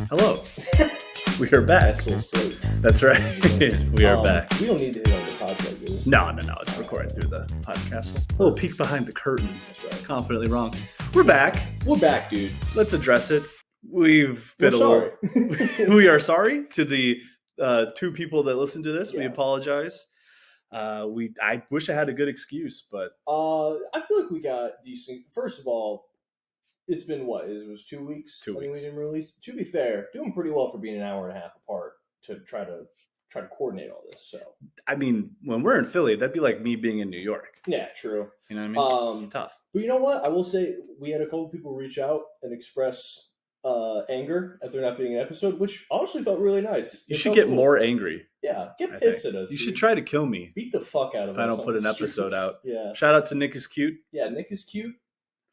Hello. We are back. That's right. We are back. We don't need to hit on the podcast, do we? No. It's recorded through the podcast. A little peek behind the curtain. That's right. Confidently wrong. We're back. We're back, dude. Let's address it. We've been We're sorry. We are sorry to the two people that listen to this. Yeah. We apologize. I wish I had a good excuse, but I feel like we got decent. First of all, it's been what? It was 2 weeks. 2 I think weeks. we didn't release. To be fair, doing pretty well for being an hour and a half apart to try to coordinate all this. So I mean, when we're in Philly, that'd be like me being in New York. yeah, true. You know what I mean? It's tough. But you know what? I will say we had a couple people reach out and express anger at there not being an episode, which honestly felt really nice. You It should felt get cool. more angry. Yeah, get I pissed think. at us. You dude. should try to kill me. Beat the fuck out of If I us don't on put the an episode streets. out. Yeah. Shout out to Nick is cute. Yeah, Nick is cute.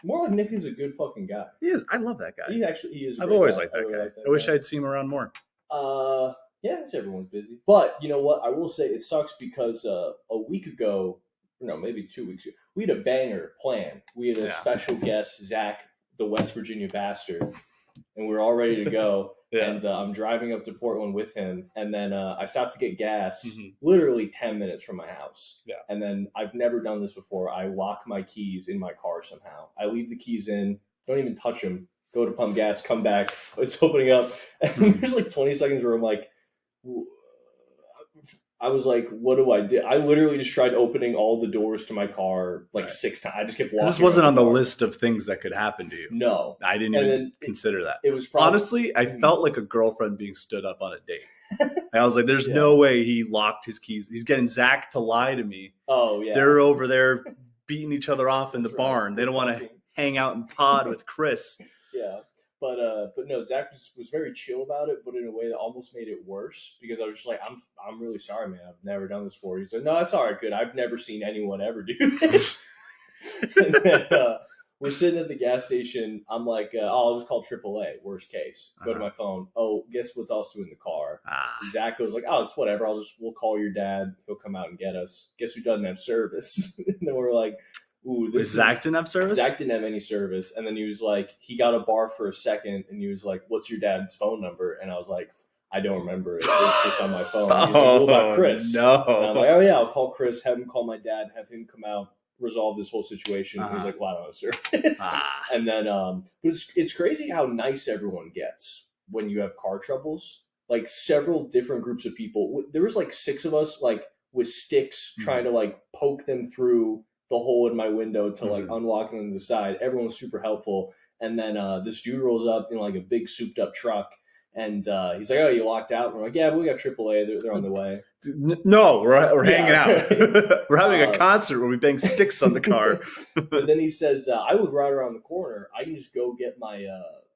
More like Nick is a good fucking guy. He is. I love that guy. He is. A I've great always guy. liked that really guy. like that I wish guy. I'd seen him around more. Yeah, everyone's busy. But you know what? I will say it sucks because a week ago, no, maybe 2 weeks ago, we had a banger plan. We had a special guest, Zach, the West Virginia bastard, and we were all ready to go. Yeah. And I'm driving up to Portland with him, and then I stopped to get gas, Mhm. literally 10 minutes from my house. Yeah. And then I've never done this before. I lock my keys in my car somehow. I leave the keys in, don't even touch them, go to pump gas, come back, it's opening up, and there's like 20 seconds where I'm like, I was like, what do I do? I literally just tried opening all the doors to my car like 6 times. I just kept walking. This wasn't around on the car. list of things that could happen to you. No. I didn't And even then consider that. It was probably... Honestly, I felt like a girlfriend being stood up on a date. And I was like, there's Yeah. no way he locked his keys. He's getting Zach to lie to me. Oh, yeah. They're over there beating each other off in the That's right. barn. They don't want to Fucking- hang out and pod with Chris. Yeah. But no, Zach was very chill about it, but in a way that almost made it worse because I was just like, I'm really sorry, man. I've never done this before. He's like, no, it's all right, good. I've never seen anyone ever do this. And then, we're sitting at the gas station. I'm like, I'll just call AAA, worst case. Go to my phone. Oh, guess what's also in the car? Zach goes like, oh, it's whatever. We'll call your dad. He'll come out and get us. Guess who doesn't have service? And then we're like, ooh, Zach didn't have service? Zach didn't have any service. And then he was like, he got a bar for a second and he was like, what's your dad's phone number? And I was like, I don't remember it. It's just on my phone. And he's like, what about Chris? No. And I'm like, oh yeah, I'll call Chris, have him call my dad, have him come out, resolve this whole situation. And he's like, well, I don't have service. And then, but it's crazy how nice everyone gets when you have car troubles. Like several different groups of people. There was like 6 of us, like with sticks trying to like poke them through the hole in my window to like unlock them to the side. Everyone was super helpful. And then this dude rolls up in like a big souped up truck. And he's like, oh, you locked out? And we're like, yeah, but we got AAA. They're on the way. No, we're hanging out. Right. We're having a concert where we bang sticks on the car. But then he says, I would ride around the corner. I can just go get my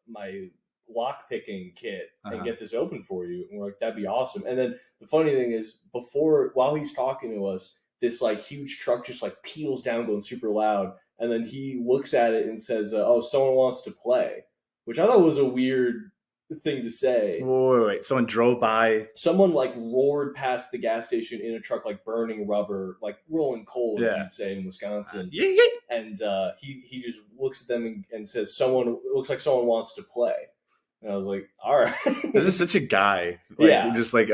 my lock picking kit and get this open for you. And we're like, that'd be awesome. And then the funny thing is, while he's talking to us, this like huge truck just like peels down going super loud. And then he looks at it and says, oh, someone wants to play, which I thought was a weird thing to say. Wait. Someone drove by. Someone like roared past the gas station in a truck, like burning rubber, like rolling coal, as you'd say in Wisconsin. And he just looks at them and says, looks like someone wants to play. And I was like, all right. This is such a guy. Like, Yeah. Just like,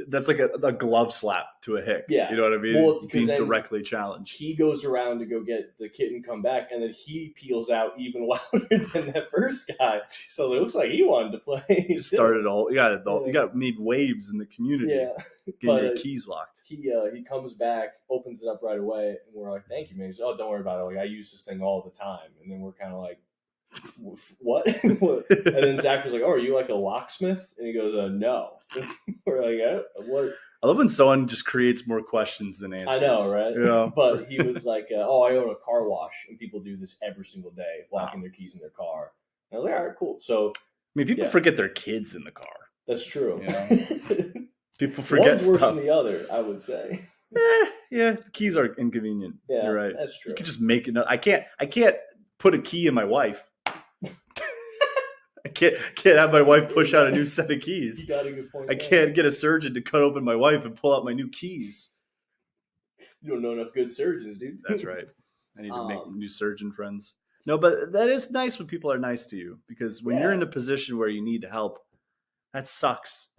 that's like a glove slap to a hick. Yeah. You know what I mean? Well, because being then directly challenged. He goes around to go get the kid and come back, and then he peels out even louder than that first guy. So I was like, it looks like he wanted to play. You started all. You got made waves in the community. Yeah. Getting your keys locked. He comes back, opens it up right away, and we're like, thank you, man. He's like, oh, don't worry about it. Like, I use this thing all the time. And then we're kind of like, what? And then Zach was like, oh, are you like a locksmith? And he goes, no. We're like, what? I love when someone just creates more questions than answers. I know, right? Yeah. But he was like, oh, I own a car wash, and people do this every single day, locking their keys in their car. And I was like, all right, cool. So, I mean, people forget their kids in the car. that's true. Yeah. People forget One's worse stuff. than the other, I would say. Yeah, the keys are inconvenient. Yeah, You're right. that's true. You can just make it. I can't put a key in my wife. I can't have my wife push out a new set of keys. You got a good point. I can't get a surgeon to cut open my wife and pull out my new keys. You don't know enough good surgeons, dude. That's right. I need to make new surgeon friends. No, but that is nice when people are nice to you, because when you're Yeah. in a position where you need help, that sucks.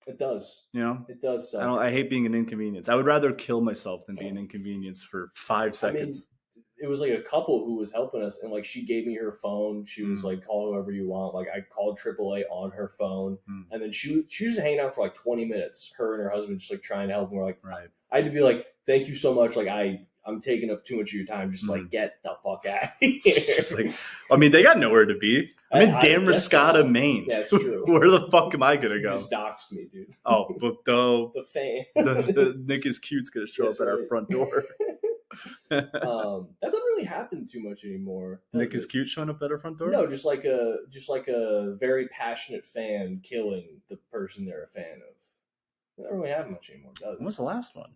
It does. You know, It does suck. I hate being an inconvenience. I would rather kill myself than be an inconvenience for 5 seconds. It was like a couple who was helping us, and like she gave me her phone. She was like, "Call whoever you want." Like I called AAA on her phone, and then she was just hanging out for like 20 minutes. Her and her husband just like trying to help. And we're like, right. I had to be like, "Thank you so much." Like I'm taking up too much of your time. Just like get the fuck out of here. Like, I mean, they got nowhere to be. I'm in Damariscotta, Maine. Yeah, it's true. Where the fuck am I gonna go? You just doxed me, dude. Oh, but the fan. the Nick is cute's gonna show up at our front door. That doesn't really happen too much anymore. Nick is cute showing up at our front door? No, just like a very passionate fan killing the person they're a fan of. That doesn't really happen much anymore, does it? When was the last one?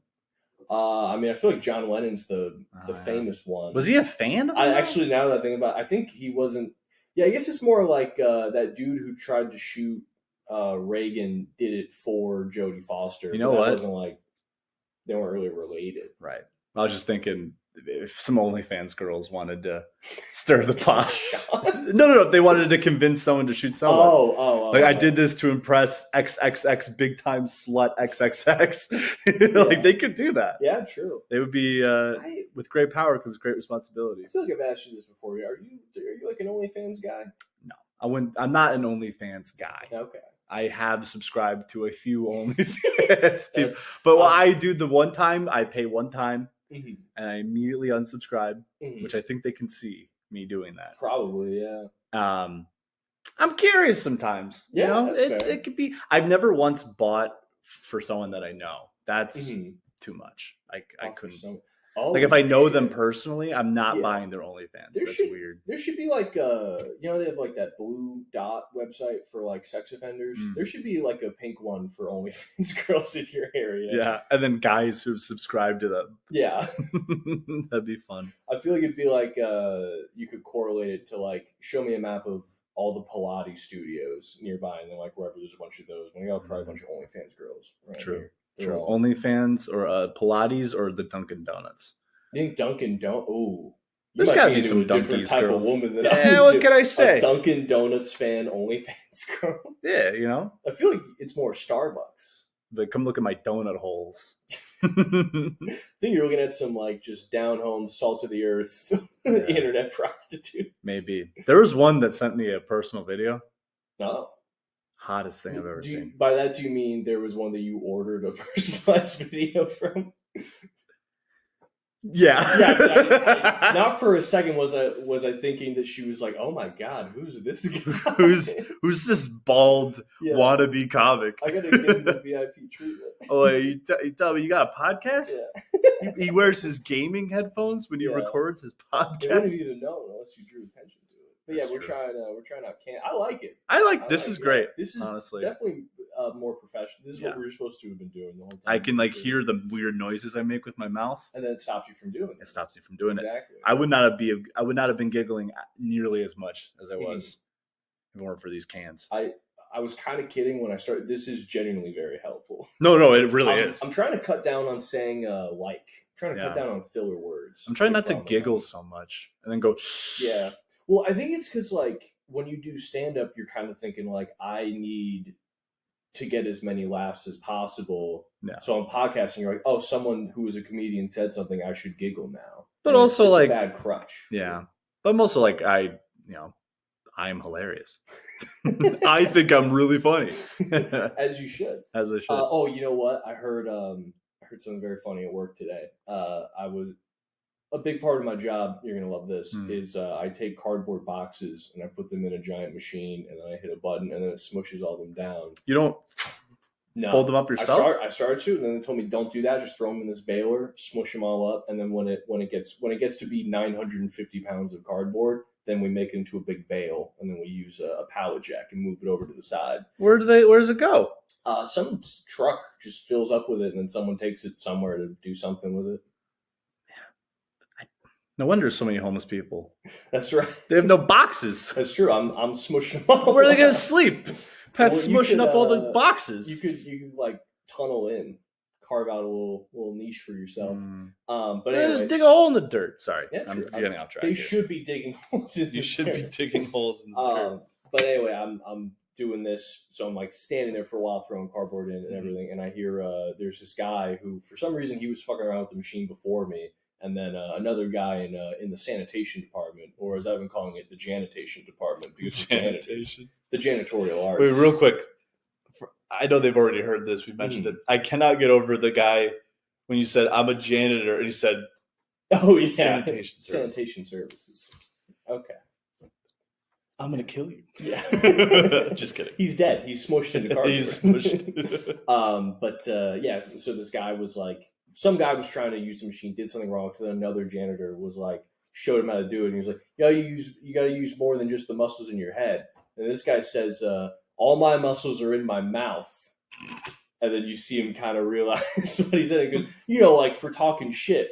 I mean, I feel like John Lennon's the famous one. Was he a fan of him? Actually, now that I think about it, I think he wasn't. Yeah, I guess it's more like that dude who tried to shoot Reagan did it for Jodie Foster. You know what? It wasn't like they weren't really related. Right. I was just thinking if some OnlyFans girls wanted to stir the pot. No. They wanted to convince someone to shoot someone. Like, I did this to impress XXX big time slut XXX. Like, they could do that. Yeah, true. They would be, with great power comes great responsibility. I feel like I've asked you this before. Are you like an OnlyFans guy? No. I'm not an OnlyFans guy. Okay. I have subscribed to a few OnlyFans people. But I do the one time, I pay one time. And I immediately unsubscribe, which I think they can see me doing that. Probably, yeah. I'm curious sometimes. Yeah, you know, it could be. I've never once bought for someone that I know. That's too much. I couldn't. Like if I know them personally, I'm not buying their OnlyFans. That's weird. There should be like they have like that blue dot website for like sex offenders. There should be like a pink one for OnlyFans girls in your area. Yeah, and then guys who've subscribed to them. Yeah. That'd be fun. I feel like it'd be like you could correlate it to like show me a map of all the Pilates studios nearby, and then like wherever there's a bunch of those, we got probably a bunch of OnlyFans girls. Right True. Here. True. OnlyFans or Pilates or the Dunkin' Donuts. I think Dunkin' Donuts. Ooh, there's got to be some different type girls. of woman than yeah, what can I say? A Dunkin' Donuts fan, OnlyFans girl. Yeah, you know. I feel like it's more Starbucks. But come look at my donut holes. I think you're looking at some like just down home, salt of the earth, internet prostitute. Maybe there was one that sent me a personal video. No. Hottest thing I've ever seen. By that, do you mean there was one that you ordered a personalized video from? Yeah. Not for a second was I thinking that she was like, oh my god, who's this guy? who's this bald wannabe comic? I gotta give him the VIP treatment. Oh, you tell me you got a podcast? Yeah. he wears his gaming headphones when he records his podcast. You wouldn't even know unless you drew attention to it. But yeah, we're trying out Can. I like it. This is great. This is honestly definitely more professional. This is what we were supposed to have been doing the whole time. I can like hear the weird noises I make with my mouth, and then it stops you from doing it. It stops you from doing exactly. it. I would not have been giggling nearly as much as I was if it weren't for these cans. I was kind of kidding when I started. This is genuinely very helpful. No, it really is. I'm trying to cut down on saying like. I'm trying to cut down on filler words. I'm trying not to giggle so much and then go. Yeah. Well, I think it's because like when you do stand up, you're kind of thinking like I need to get as many laughs as possible. Yeah. So I'm podcasting. You're like, oh, someone who is a comedian said something. I should giggle now. But and also, it's like a bad crutch. Yeah. But I'm also like I am hilarious. I think I'm really funny. As you should. As I should. Oh, you know what? I heard something very funny at work today. A big part of my job, you're going to love this, is I take cardboard boxes and I put them in a giant machine and then I hit a button and then it smushes all them down. You don't fold them up yourself? I started to, and then they told me don't do that. Just throw them in this baler, smush them all up, and then when it gets to be 950 pounds of cardboard, then we make it into a big bale, and then we use a pallet jack and move it over to the side. Where does it go? Some truck just fills up with it, and then someone takes it somewhere to do something with it. No wonder there's so many homeless people. That's right. They have no boxes. That's true. I'm smushing them all. Where are they going to sleep? Pat's smushing up all the boxes. You could like tunnel in carve out a little niche for yourself. But anyway, just dig a hole in the dirt. Sorry, yeah, I'm sure. getting off track. They should be digging holes in the dirt. You should be digging holes in the dirt. But anyway, I'm doing this, so I'm like standing there for a while throwing cardboard in and everything, and I hear there's this guy who, for some reason, he was fucking around with the machine before me, and then another guy in the sanitation department, or as I've been calling it, the janitation department, because the janitorial arts. Wait, real quick. I know they've already heard this. We mentioned it. I cannot get over the guy when you said, I'm a janitor, and he said, oh, yeah. Sanitation services. Okay. I'm going to kill you. Yeah. Just kidding. He's dead. He's smushed into cardboard. He's smushed. But yeah, so this guy was like, some guy was trying to use the machine, did something wrong, so then another janitor was like, showed him how to do it, and he was like, yeah, you got to use more than just the muscles in your head. And this guy says, all my muscles are in my mouth. And then you see him kind of realize what he said. He goes, like for talking shit.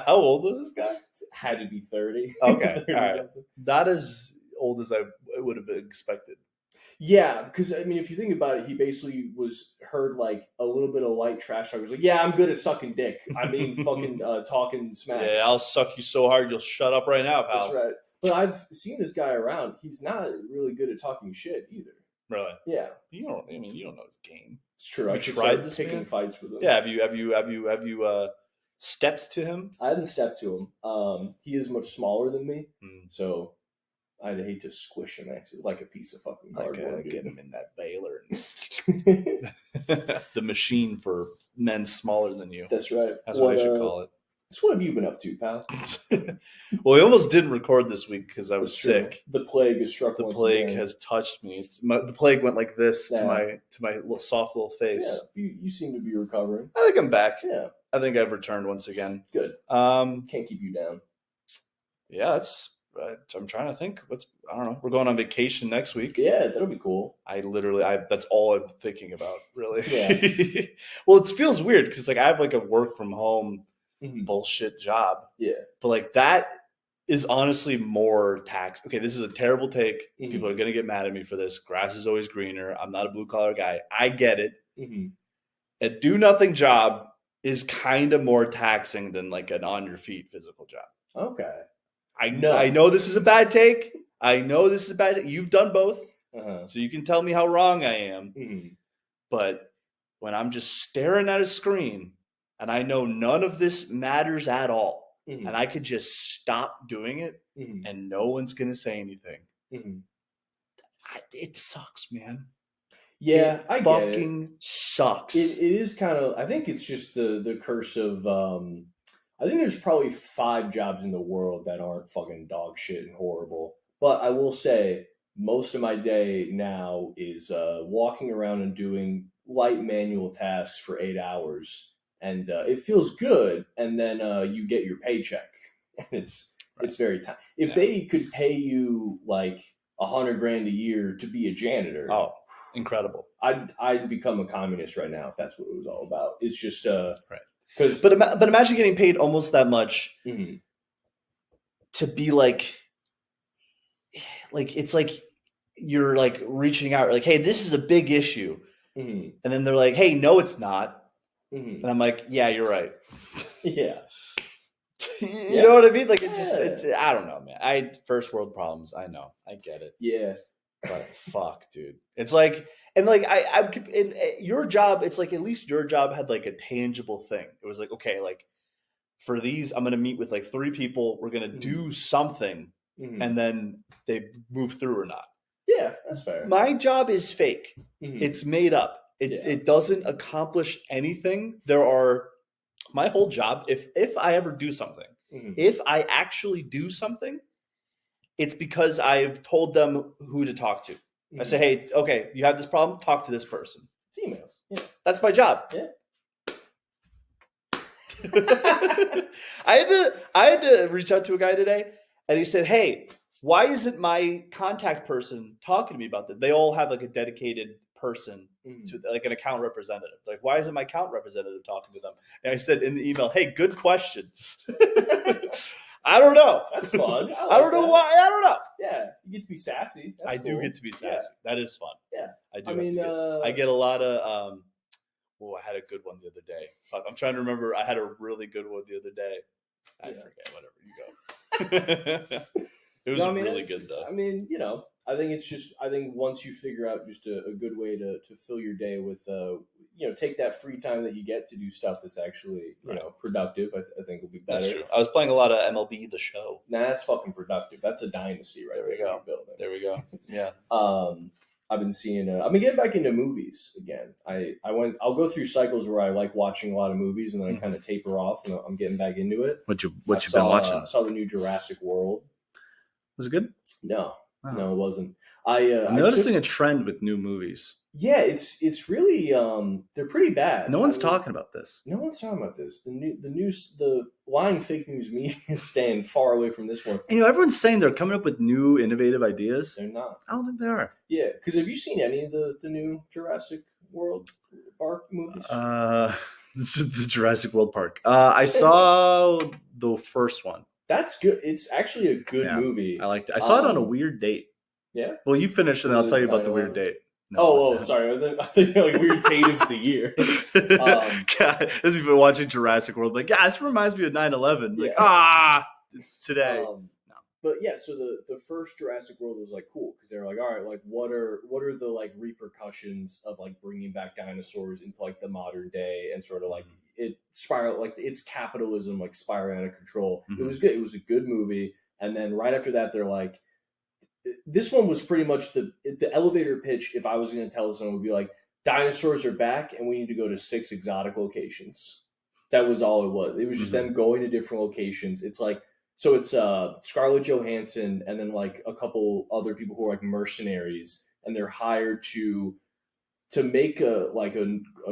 How old was this guy? Had to be 30. Okay. 30 all right. Something. Not as old as I would have expected. Yeah, because I mean, if you think about it, he basically heard like a little bit of light trash talk. He was like, "Yeah, I'm good at sucking dick. I mean, fucking talking smack. Yeah, I'll suck you so hard you'll shut up right now, pal." That's right. But I've seen this guy around. He's not really good at talking shit either. Really? Yeah. You don't know his game. It's true. I tried this picking fights with him. Yeah. Have you stepped to him? I haven't stepped to him. He is much smaller than me, so I'd hate to squish him actually, like a piece of fucking cardboard. Get him in that baler. The machine for men smaller than you. That's right. That's what I should call it. So what have you been up to, pal? Well, we almost didn't record this week because I was sick. The plague has struck. The plague has touched me. The plague went like this to my little soft little face. Yeah, you seem to be recovering. I think I'm back. Yeah, I think I've returned once again. Good. Can't keep you down. Yeah, I'm trying to think. I don't know. We're going on vacation next week. Yeah, that'll be cool. That's all I'm thinking about, really. Yeah. Well, it feels weird because like I have like a work from home bullshit job. Yeah. But like that is honestly more tax. Okay, this is a terrible take. People are gonna get mad at me for this. Grass is always greener. I'm not a blue collar guy. I get it. A do nothing job is kind of more taxing than like an on your feet physical job. Okay. I know this is a bad take. You've done both. So you can tell me how wrong I am. But when I'm just staring at a screen and I know none of this matters at all, and I could just stop doing it and no one's going to say anything, it sucks, man. Yeah, I get it. Fucking sucks. It is kind of, I think it's just the curse of, I think there's probably 5 jobs in the world that aren't fucking dog shit and horrible. But I will say, most of my day now is walking around and doing light manual tasks for 8 hours. And it feels good. And then you get your paycheck. And it's very time. If they could pay you like $100,000 a year to be a janitor. Oh, incredible. I'd become a communist right now if that's what it was all about. It's just right. But imagine getting paid almost that much to be like it's like you're like reaching out, like, hey, this is a big issue, and then they're like, hey, no, it's not, and I'm like, yeah, you're right. Yeah. You know what I mean? Like I don't know, man. First world problems. I know, I get it. Yeah. But fuck, dude. It's like, and like I'm in your job. It's like at least your job had like a tangible thing. It was like, okay, like for these, I'm gonna meet with like 3 people. We're gonna do something, and then they move through or not. Yeah, that's fair. My job is fake. It's made up. It doesn't accomplish anything. My whole job. If I ever do something, if I actually do something, it's because I've told them who to talk to. I say, hey, okay, you have this problem, talk to this person. It's emails. Yeah. That's my job. Yeah. I had to reach out to a guy today, and he said, hey, why isn't my contact person talking to me about this? They all have like a dedicated person to like an account representative. Like, why isn't my account representative talking to them? And I said in the email, hey, good question. I don't know. That's fun. I don't know why. I don't know. Yeah, you get to be sassy. That's I do get to be sassy. Yeah. That is fun. Yeah, I do. I get a lot of Oh, I had a good one the other day. Fuck, I'm trying to remember. I had a really good one the other day. I forget. Whatever, you go. It was really good though. I mean, I think once you figure out just a good way to fill your day with, take that free time that you get to do stuff that's actually, productive, I think will be better. That's true. I was playing a lot of MLB The Show. Nah, that's fucking productive. That's a dynasty right there. There we go. Yeah. I've been getting back into movies again. I'll go through cycles where I like watching a lot of movies and then I kind of taper off and I'm getting back into it. What you been watching? I saw the new Jurassic World. Was it good? No, Oh. No, it wasn't. I'm noticing a trend with new movies. Yeah, it's really they're pretty bad. No one's talking about this. No one's talking about this. The lying fake news media is staying far away from this one. And everyone's saying they're coming up with new innovative ideas. They're not. I don't think they are. Yeah, because have you seen any of the new Jurassic World Park movies? The Jurassic World Park. I saw the first one. That's good. It's actually a good movie. I liked it. I saw it on a weird date. Yeah. Well, you finish and I'll tell you about the weird date. No, sorry. I think you're like weird date of the year. God, as we've been watching Jurassic World, like, this reminds me of 9/11. Like, it's today. No. But yeah, so the first Jurassic World was like cool because they were like, all right, like what are the like repercussions of like bringing back dinosaurs into like the modern day and sort of like it spiral, like it's capitalism like spiraling out of control. Mm-hmm. It was good. It was a good movie. And then right after that, they're like, this one was pretty much the elevator pitch. If I was going to tell someone, would be like, dinosaurs are back and we need to go to 6 exotic locations. That was all it was. It was just them going to different locations. It's like, so it's Scarlett Johansson and then like a couple other people who are like mercenaries, and they're hired to make a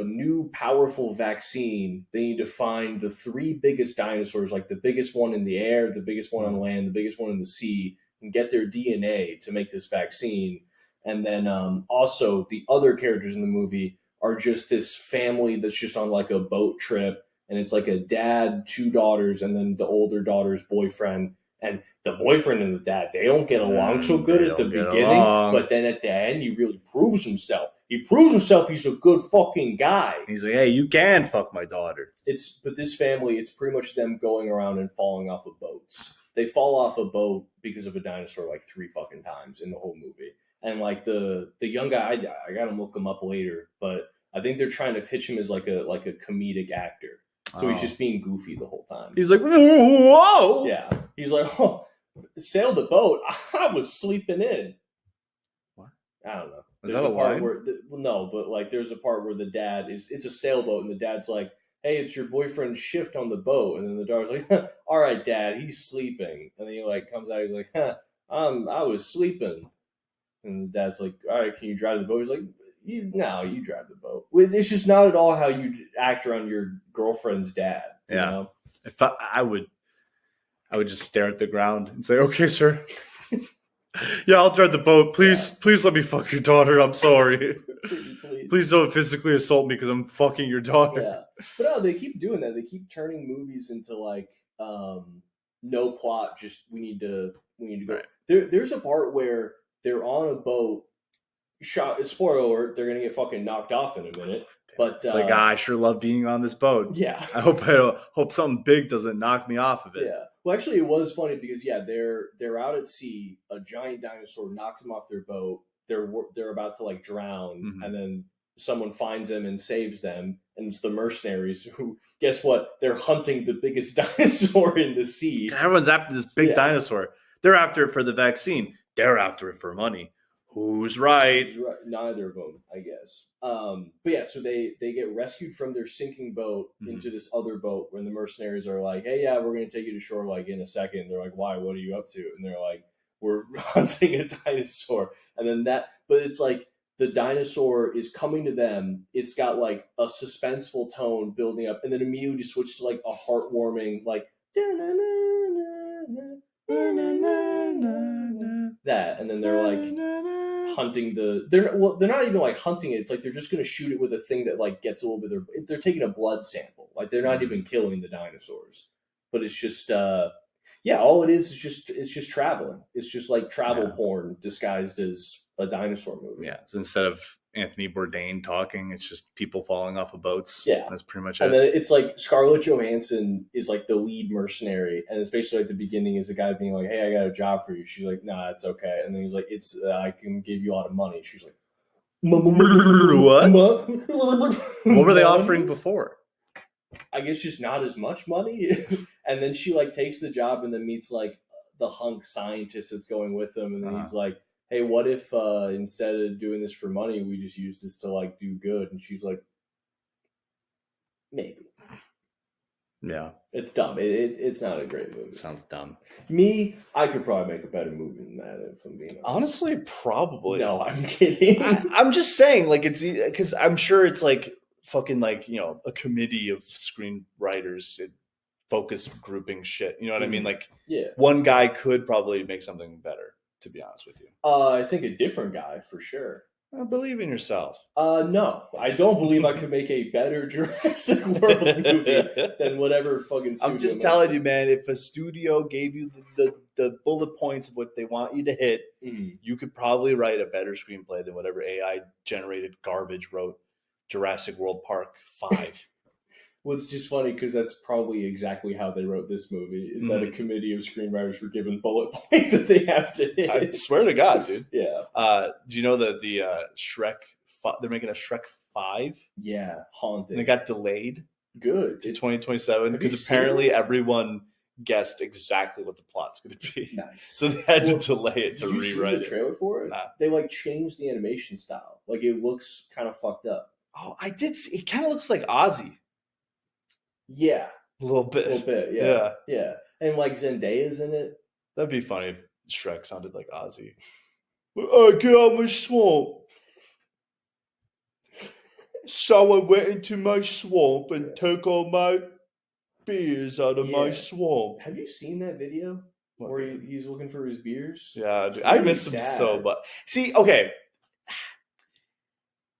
new powerful vaccine. They need to find the 3 biggest dinosaurs, like the biggest one in the air, the biggest one on land, the biggest one in the sea, and get their DNA to make this vaccine. And then also the other characters in the movie are just this family that's just on like a boat trip. And it's like a dad, 2 daughters, and then the older daughter's boyfriend. And the boyfriend and the dad, they don't get along so good at the beginning. But then at the end, he really proves himself. He proves himself he's a good fucking guy. He's like, hey, you can fuck my daughter. But this family, it's pretty much them going around and falling off of boats. They fall off a boat because of a dinosaur like 3 fucking times in the whole movie. And like the young guy, I gotta look him up later, but I think they're trying to pitch him as like a comedic actor. So he's just being goofy the whole time. He's like, whoa! Yeah. He's like, sailed the boat. I was sleeping in. What? I don't know. Is that a line? No, but like there's a part where the dad it's a sailboat and the dad's like, hey, it's your boyfriend's shift on the boat. And then the daughter's like, all right, dad, he's sleeping. And then he like comes out, he's like, I was sleeping. And the dad's like, all right, can you drive the boat? He's like, you drive the boat. It's just not at all how you act around your girlfriend's dad. You know? If I would just stare at the ground and say, okay, sir. Yeah, I'll drive the boat. Please let me fuck your daughter. I'm sorry. Please don't physically assault me because I'm fucking your daughter. Yeah. But no, they keep doing that. They keep turning movies into like no plot, just we need to go. Right. There's a part where they're on a boat. Spoiler alert, they're gonna get fucking knocked off in a minute. But I sure love being on this boat. Yeah. I hope something big doesn't knock me off of it. Yeah. Well, actually, it was funny because they're out at sea. A giant dinosaur knocks them off their boat. They're about to like drown, and then someone finds them and saves them. And it's the mercenaries who, guess what? They're hunting the biggest dinosaur in the sea. Everyone's after this big dinosaur. They're after it for the vaccine. They're after it for money. Who's right? Neither of them, I guess. But yeah, so they get rescued from their sinking boat into this other boat when the mercenaries are like, hey, yeah, we're going to take you to shore like in a second. They're like, why? What are you up to? And they're like, we're hunting a dinosaur. And then but it's like the dinosaur is coming to them. It's got like a suspenseful tone building up and then immediately switch to like a heartwarming, like, that. And then they're like, hunting they're not even like hunting it. It's like they're just going to shoot it with a thing that like gets a little bit they're taking a blood sample. Like they're not even killing the dinosaurs, but it's just all it is just traveling. It's just like travel porn disguised as a dinosaur movie. Yeah, so instead of Anthony Bourdain talking. It's just people falling off of boats. Yeah. That's pretty much it. And then it's like Scarlett Johansson is like the lead mercenary, and it's basically like the beginning is a guy being like, "Hey, I got a job for you." She's like, "Nah, it's okay." And then he's like, "It's I can give you a lot of money." She's like, "What? What were they offering before?" I guess just not as much money. And then she like takes the job and then meets like the hunk scientist that's going with them, and then he's like, "Hey, what if instead of doing this for money, we just use this to like do good?" And she's like, "Maybe." Yeah, it's dumb. It's not a great movie. It sounds dumb. I could probably make a better movie than that if I'm being honest. Honestly, probably. No, I'm kidding. I'm just saying, like, it's because I'm sure it's like fucking like, you know, a committee of screenwriters, focus grouping shit. You know what I mean? Like, one guy could probably make something better. To be honest with you, I think a different guy for sure. Believe in yourself. No, I don't believe I could make a better Jurassic World movie than whatever fucking studio. I'm just telling you, man, if a studio gave you the bullet points of what they want you to hit, you could probably write a better screenplay than whatever AI generated garbage wrote Jurassic World Park 5. Well, it's just funny because that's probably exactly how they wrote this movie. Is that a committee of screenwriters were given bullet points that they have to hit? I swear to God, dude. Yeah. Do you know that the Shrek? They're making a Shrek 5. Yeah, haunted. And it got delayed. Good to 2027 because apparently everyone guessed exactly what the plot's going to be. Nice. So they had to delay it to rewrite it. Did you see the trailer for it? Nah. They like changed the animation style. Like it looks kind of fucked up. Oh, I did see. It kind of looks like Ozzy. Yeah. A little bit. Yeah. And like Zendaya's in it. That'd be funny if Shrek sounded like Ozzy. Get out of my swamp. So I went into my swamp and took all my beers out of my swamp. Have you seen that video where he's looking for his beers? Yeah, dude, I miss him so much. See, okay.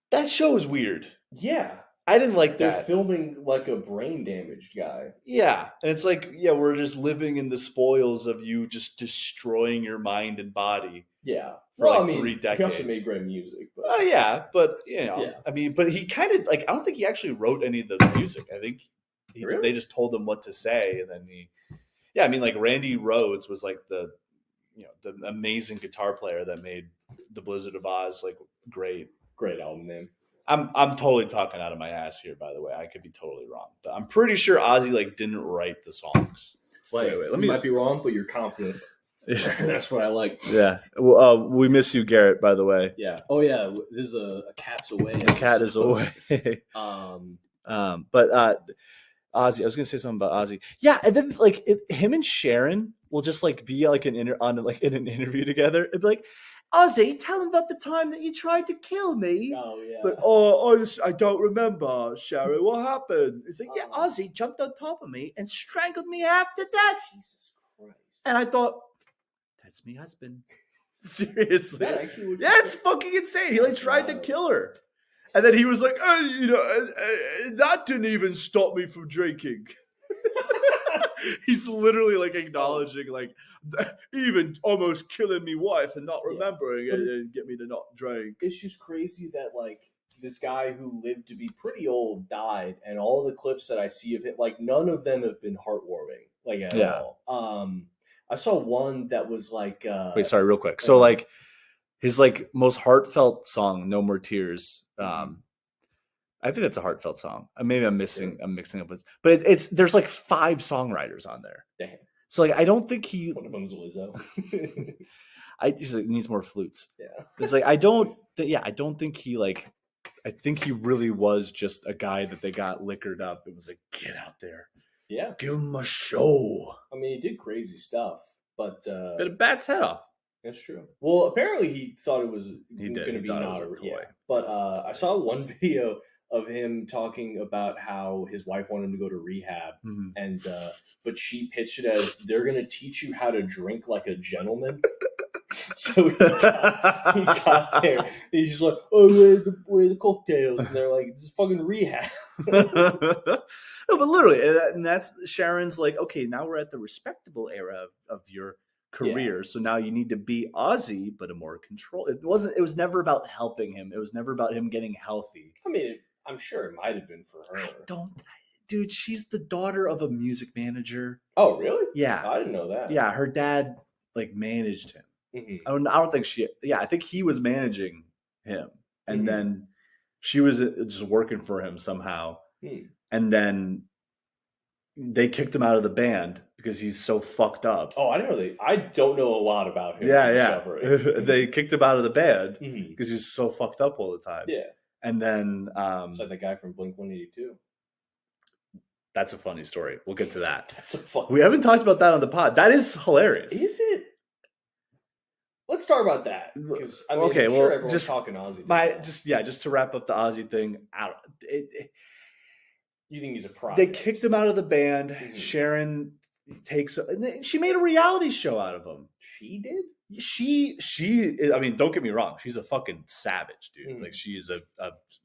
That show is weird. Yeah. I didn't like that. They're filming like a brain damaged guy. Yeah. And it's like, we're just living in the spoils of you just destroying your mind and body. Yeah. For 3 decades. He also made great music. But... but you know, I mean, but he kind of like, I don't think he actually wrote any of the music. I think they just told him what to say. And then like Randy Rhoads was like the amazing guitar player that made the Blizzard of Oz like great album name. I'm totally talking out of my ass here, by the way. I could be totally wrong, but I'm pretty sure Ozzy like didn't write the songs. Wait. You might be wrong, but you're confident. That's what I like. Yeah. Well, we miss you, Garrett, by the way. Yeah. Oh yeah. This is a cat's away. The cat is away. But Ozzy, I was gonna say something about Ozzy. Yeah, and then like him and Sharon will just like be like in an interview together. It'd be like, Ozzy, tell him about the time that you tried to kill me. Oh yeah. But I don't remember, Sharon. What happened? It's like, Ozzy jumped on top of me and strangled me half to death. Jesus Christ. And I thought, that's me husband. Seriously. It's fucking insane. He like tried to kill her. And then he was like, that didn't even stop me from drinking. He's literally like acknowledging like even almost killing me wife and not remembering it and get me to not drink. It's just crazy that like this guy who lived to be pretty old died, and all the clips that I see of him, like none of them have been heartwarming, like at all. I saw one that was like wait, sorry, real quick. So like his like most heartfelt song, No More Tears. I think that's a heartfelt song. Maybe I'm mixing up with, but it's there's like 5 songwriters on there. Damn. So like I don't think one of them's Lizzo. He needs more flutes. Yeah. It's like I don't think he like. I think he really was just a guy that they got liquored up. It was like, get out there. Yeah. Give him a show. I mean, he did crazy stuff, but bit of bat's head off. That's true. Well, apparently he thought it was going to be not a toy. But I saw one video of him talking about how his wife wanted him to go to rehab, and but she pitched it as they're going to teach you how to drink like a gentleman. So he got there. He's just like, oh, where are the cocktails? And they're like, this is fucking rehab. No, but literally, and that's Sharon's like, okay, now we're at the respectable era of your career. So now you need to be Ozzy, but a more control. It was never about helping him. It was never about him getting healthy. I mean, I'm sure it might have been for her. Dude, she's the daughter of a music manager. Oh, really? Yeah. I didn't know that. Yeah, her dad like managed him. Mm-hmm. I don't think I think he was managing him. And then she was just working for him somehow. And then they kicked him out of the band because he's so fucked up. Oh, I don't know. I don't know a lot about him. Yeah. They kicked him out of the band because he was so fucked up all the time. Yeah. And then so the guy from Blink-182. That's a funny story. We'll get to that. We haven't talked about that on the pod. That is hilarious. Is it? Let's talk about that. I mean, okay, well, everyone's just talking Ozzy. Just to wrap up the Ozzy thing. You think he's a project? They kicked him out of the band. Sharon she made a reality show out of him. She did? I mean, don't get me wrong. She's a fucking savage, dude. Like, she's a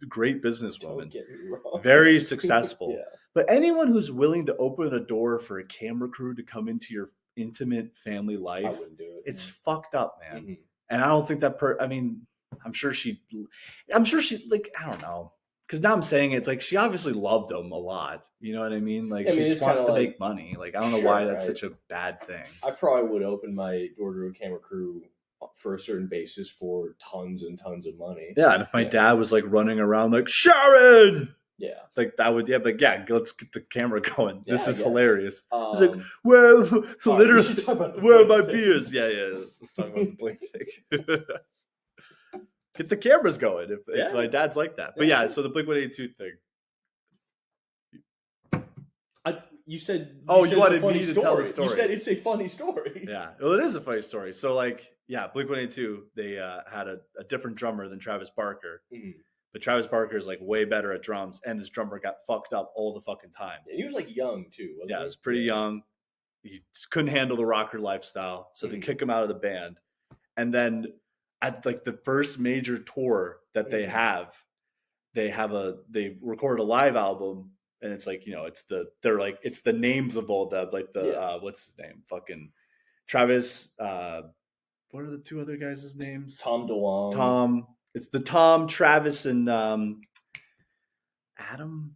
great businesswoman. Don't get me wrong. Very successful. Yeah. But anyone who's willing to open a door for a camera crew to come into your intimate family life, I wouldn't do it. It's fucked up, man. And I don't think I mean, I'm sure she like, I don't know. Because now I'm saying it's like she obviously loved him a lot. You know what I mean? Like, she just wants to make money. Like, I don't know why that's such a bad thing. I probably would open my door to a camera crew for a certain basis for tons and tons of money. Yeah, and if my dad was like running around like, Sharon! Yeah. Like, that would, let's get the camera going. Yeah, this is hilarious. It's like, where are my beers? Yeah. Let's talk about the Blink thing. Get the cameras going if my dad's like that. But so the Blink-182 thing. You said you wanted me to tell the story. You said it's a funny story. Yeah, well, it is a funny story. So, like, Blink-182, they had a different drummer than Travis Barker. But Travis Barker is like way better at drums, and this drummer got fucked up all the fucking time. And he was like young too. Wasn't he? He was pretty young. He just couldn't handle the rocker lifestyle, so they kick him out of the band. And then at like the first major tour that they have, they record a live album, and it's like, it's the names of all the like the what's his name? Fucking Travis. What are the two other guys' names? Tom DeLonge. Tom. It's the Tom, Travis, and Adam.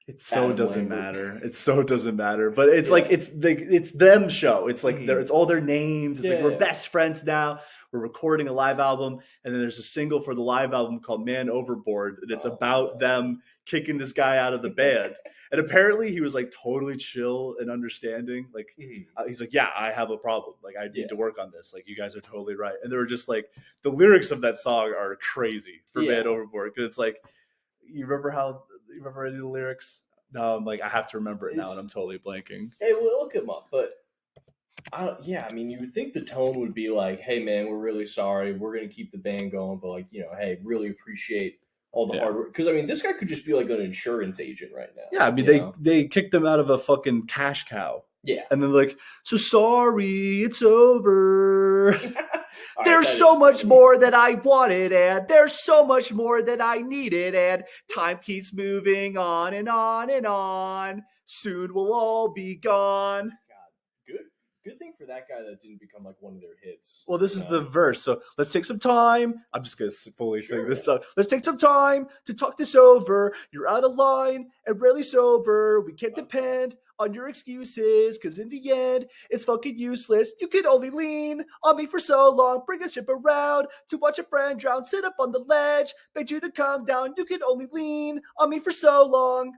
It doesn't matter. It so doesn't matter. But it's like it's them show. It's like it's all their names. It's like we're best friends now. We're recording a live album, and then there's a single for the live album called "Man Overboard," and it's about them kicking this guy out of the band. And apparently he was like totally chill and understanding. Like he's like, yeah, I have a problem. Like, I need to work on this. Like, you guys are totally right. And they were just like, the lyrics of that song are crazy for Man Overboard. Because it's like, you remember any of the lyrics? No, I'm like, I have to remember it now, and I'm totally blanking. Hey, we'll look them up. But I mean, you would think the tone would be like, hey man, we're really sorry. We're going to keep the band going. But like, hey, really appreciate all the hard work. Because, I mean, this guy could just be like an insurance agent right now. Yeah, I mean, they kicked him out of a fucking cash cow. Yeah. And then like, so sorry, it's over. There's so much more that I wanted, and there's so much more that I needed, and time keeps moving on and on and on. Soon we'll all be gone. Good thing for that guy that didn't become like one of their hits. Well, this is the verse. So let's take some time. I'm just going to fully sing this song. Let's take some time to talk this over. You're out of line and really sober. We can't depend on your excuses, because in the end, it's fucking useless. You can only lean on me for so long. Bring a ship around to watch a friend drown. Sit up on the ledge. Beg you to calm down. You can only lean on me for so long.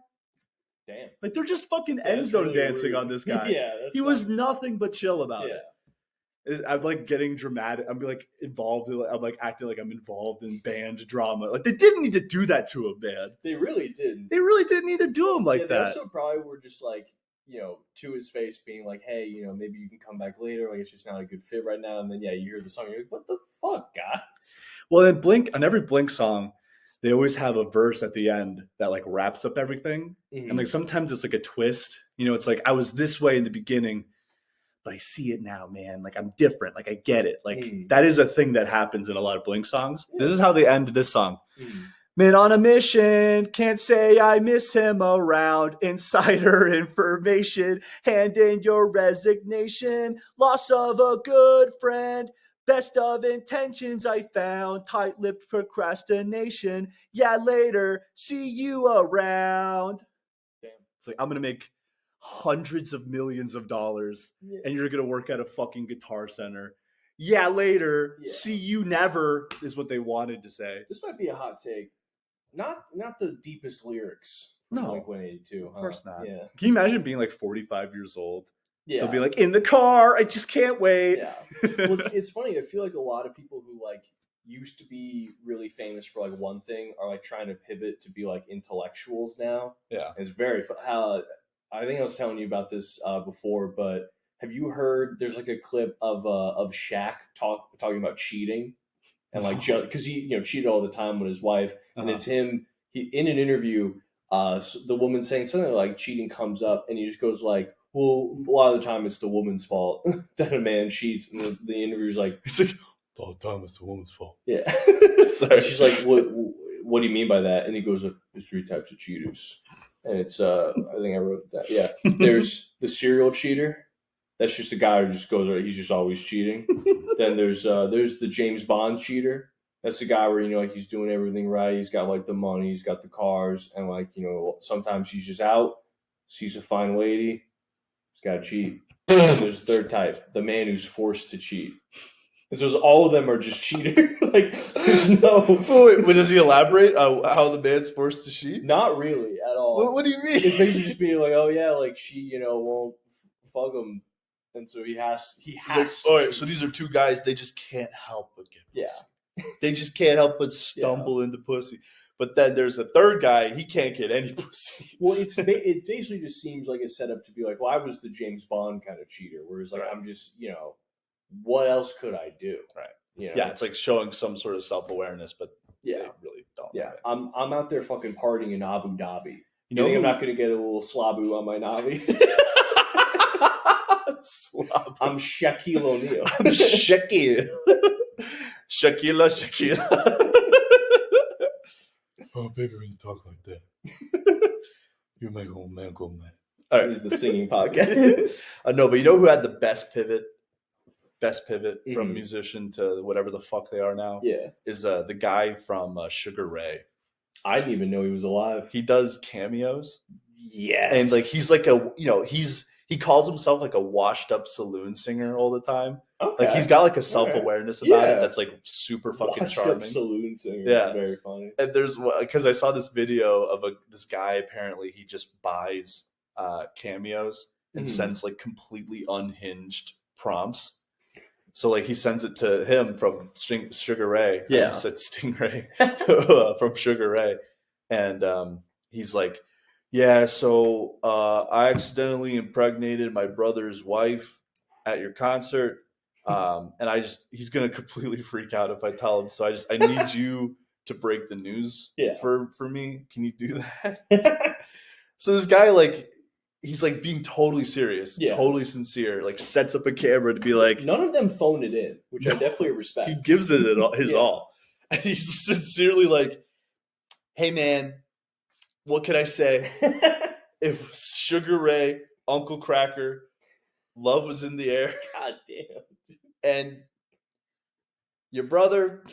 Damn. Like, they're just fucking end zone really dancing rude on this guy. He was nothing but chill about it. I'm like getting dramatic. I'm like involved. I'm like acting like I'm involved in band drama. Like, they didn't need to do that to him, man. They really didn't. They really didn't need to do him like that. They also probably were just like, to his face being like, hey, maybe you can come back later. Like, it's just not a good fit right now. And then, you hear the song. You're like, what the fuck, guys? Well, then Blink, on every Blink song, they always have a verse at the end that like wraps up everything. And like sometimes it's like a twist. It's like, I was this way in the beginning, but I see it now, man. Like, I'm different. Like, I get it. Like, that is a thing that happens in a lot of Blink songs. This is how they end this song. Man on a mission, can't say I miss him around. Insider information, hand in your resignation. Loss of a good friend, best of intentions I found. Tight-lipped procrastination, yeah, later, see you around. Damn. It's like, I'm going to make hundreds of millions of dollars, and you're going to work at a fucking Guitar Center. Yeah, later, see you never, is what they wanted to say. This might be a hot take. Not the deepest lyrics. No, Blink-182. Of course not. Yeah. Can you imagine being like 45 years old? Yeah. They'll be like, in the car, I just can't wait. Yeah. Well, it's funny. I feel like a lot of people who like used to be really famous for like one thing are like trying to pivot to be like intellectuals now. Yeah. It's very fun. I think I was telling you about this before, but have you heard? There's like a clip of Shaq talking about cheating. And like, because he cheated all the time with his wife, and it's him. He in an interview, the woman saying something like cheating comes up, and he just goes like, "Well, a lot of the time it's the woman's fault that a man cheats." And the interviewer's like, "He's like, all the time it's the woman's fault." Yeah. Sorry. She's like, "What do you mean by that?" And he goes, "There's 3 types of cheaters," and it's I think I wrote that. Yeah. There's the serial cheater. That's just a guy who just goes. He's just always cheating. Then there's the James Bond cheater. That's the guy where like he's doing everything right. He's got like the money, he's got the cars, and like sometimes he's just out, sees a fine lady, he's got to cheat. And there's the third type, the man who's forced to cheat. And so all of them are just cheaters. Like there's no. Oh, wait, but does he elaborate how the man's forced to cheat? Not really at all. What do you mean? It's basically just being like, oh yeah, like she won't fuck him. And so he has. All right, so these are 2 guys. They just can't help but get pussy. Yeah. They just can't help but stumble into pussy. But then there's a third guy. He can't get any pussy. Well, it basically just seems like it's set up to be like, well, I was the James Bond kind of cheater. Whereas like I'm just what else could I do? Right. Yeah, it's like showing some sort of self-awareness, but they really don't. Yeah, I'm out there fucking partying in Abu Dhabi. You think I'm not going to get a little slabu on my navi? I'm Shaquille O'Neal. I'm Shaquille. Shaquille. Oh, baby, when you talk like that, you make a man go mad. All right, this is the singing podcast. No, but you know who had the best pivot from musician to whatever the fuck they are now? Yeah, is the guy from Sugar Ray. I didn't even know he was alive. He does cameos. Yes, and like he's like he calls himself like a washed up saloon singer all the time. Okay. Like he's got like a self-awareness about it that's like super fucking charming. Washed up saloon singer. Yeah, that's very funny. And there's because I saw this video of this guy. Apparently, he just buys cameos and sends like completely unhinged prompts. So like he sends it to him from Sugar Ray. Yeah, I said Stingray from Sugar Ray, and he's like, yeah, so I accidentally impregnated my brother's wife at your concert, and he's gonna completely freak out if I tell him. So I need you to break the news for me. Can you do that? So this guy he's like being totally serious, totally sincere, like sets up a camera to be like. None of them phone it in, which I definitely respect. He gives it his all, and he's sincerely like, "Hey man, what can I say? It was Sugar Ray, Uncle Cracker, love was in the air. God damn. And your brother,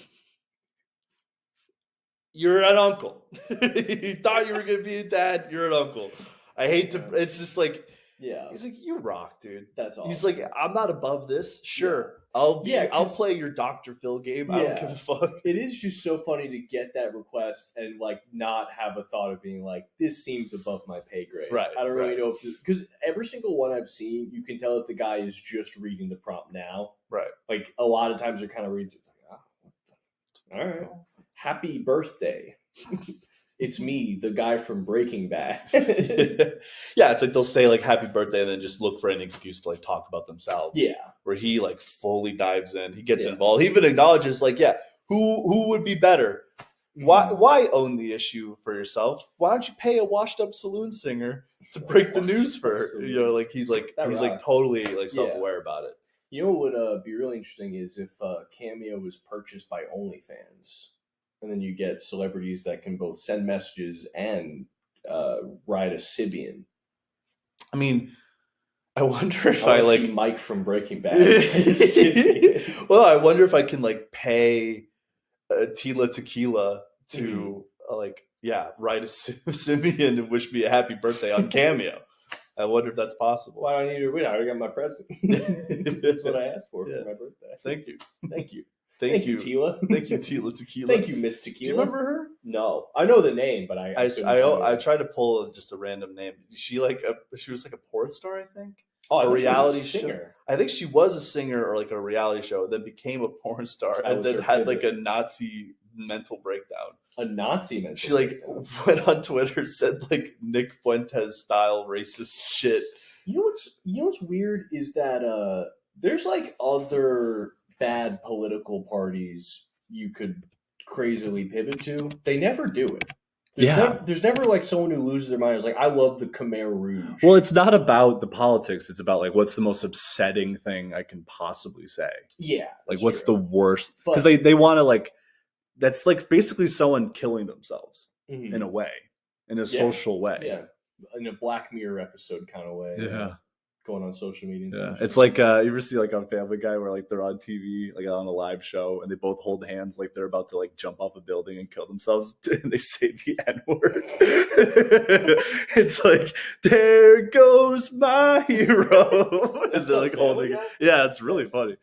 you're an uncle. You thought you were going to be a dad, you're an uncle. I hate to, it's just like, he's like, you rock, dude. That's all. He's like, I'm not above this. Sure. I'll play your Dr. Phil game. I don't give a fuck. It is just so funny to get that request and like not have a thought of being like, this seems above my pay grade. Right. I don't really know if because every single one I've seen, you can tell if the guy is just reading the prompt now. Right. Like a lot of times they're kind of reading like, all right. Happy birthday. It's me, the guy from Breaking Bad. Yeah, it's like they'll say like happy birthday and then just look for any excuse to like talk about themselves. Yeah. Where he like fully dives in. He gets involved. He even acknowledges like, who would be better? Why own the issue for yourself? Why don't you pay a washed up saloon singer to break the news for her? You know, like he's like totally like self-aware about it. You know what would be really interesting is if Cameo was purchased by OnlyFans. And then you get celebrities that can both send messages and ride a Sibian. I mean, I wonder if I like see Mike from Breaking Bad. Well, I wonder if I can like pay Tila Tequila to ride a Sibian and wish me a happy birthday on Cameo. I wonder if that's possible. Why do I need to win? I already got my present. That's what I asked for my birthday. Thank you. Thank you. Thank you, Tila. Thank you, Tila Tequila. Thank you, Miss Tequila. Do you remember her? No, I know the name, but I tried to pull just a random name. She was like a porn star, I think. Oh, a reality singer. I think she was a singer or like a reality show, then became a porn star, and then had like a Nazi mental breakdown. A Nazi mental. She went on Twitter, said like Nick Fuentes style racist shit. You know what's weird is that there's like other bad political parties you could crazily pivot to. They never do it. There's never like someone who loses their mind. It's like, I love the Khmer Rouge. Well, it's not about the politics. It's about like, what's the most upsetting thing I can possibly say? Yeah. Like, what's the worst? Because they want to like, that's like basically someone killing themselves in a way, in a social way. Yeah. In a Black Mirror episode kind of way. Yeah. Going on social media. Yeah. It's like, you ever see like on Family Guy where like they're on TV, like on a live show, and they both hold hands like they're about to like jump off a building and kill themselves, and they say the N-word. It's like, there goes my hero. And they're like holding it. Yeah, it's really funny.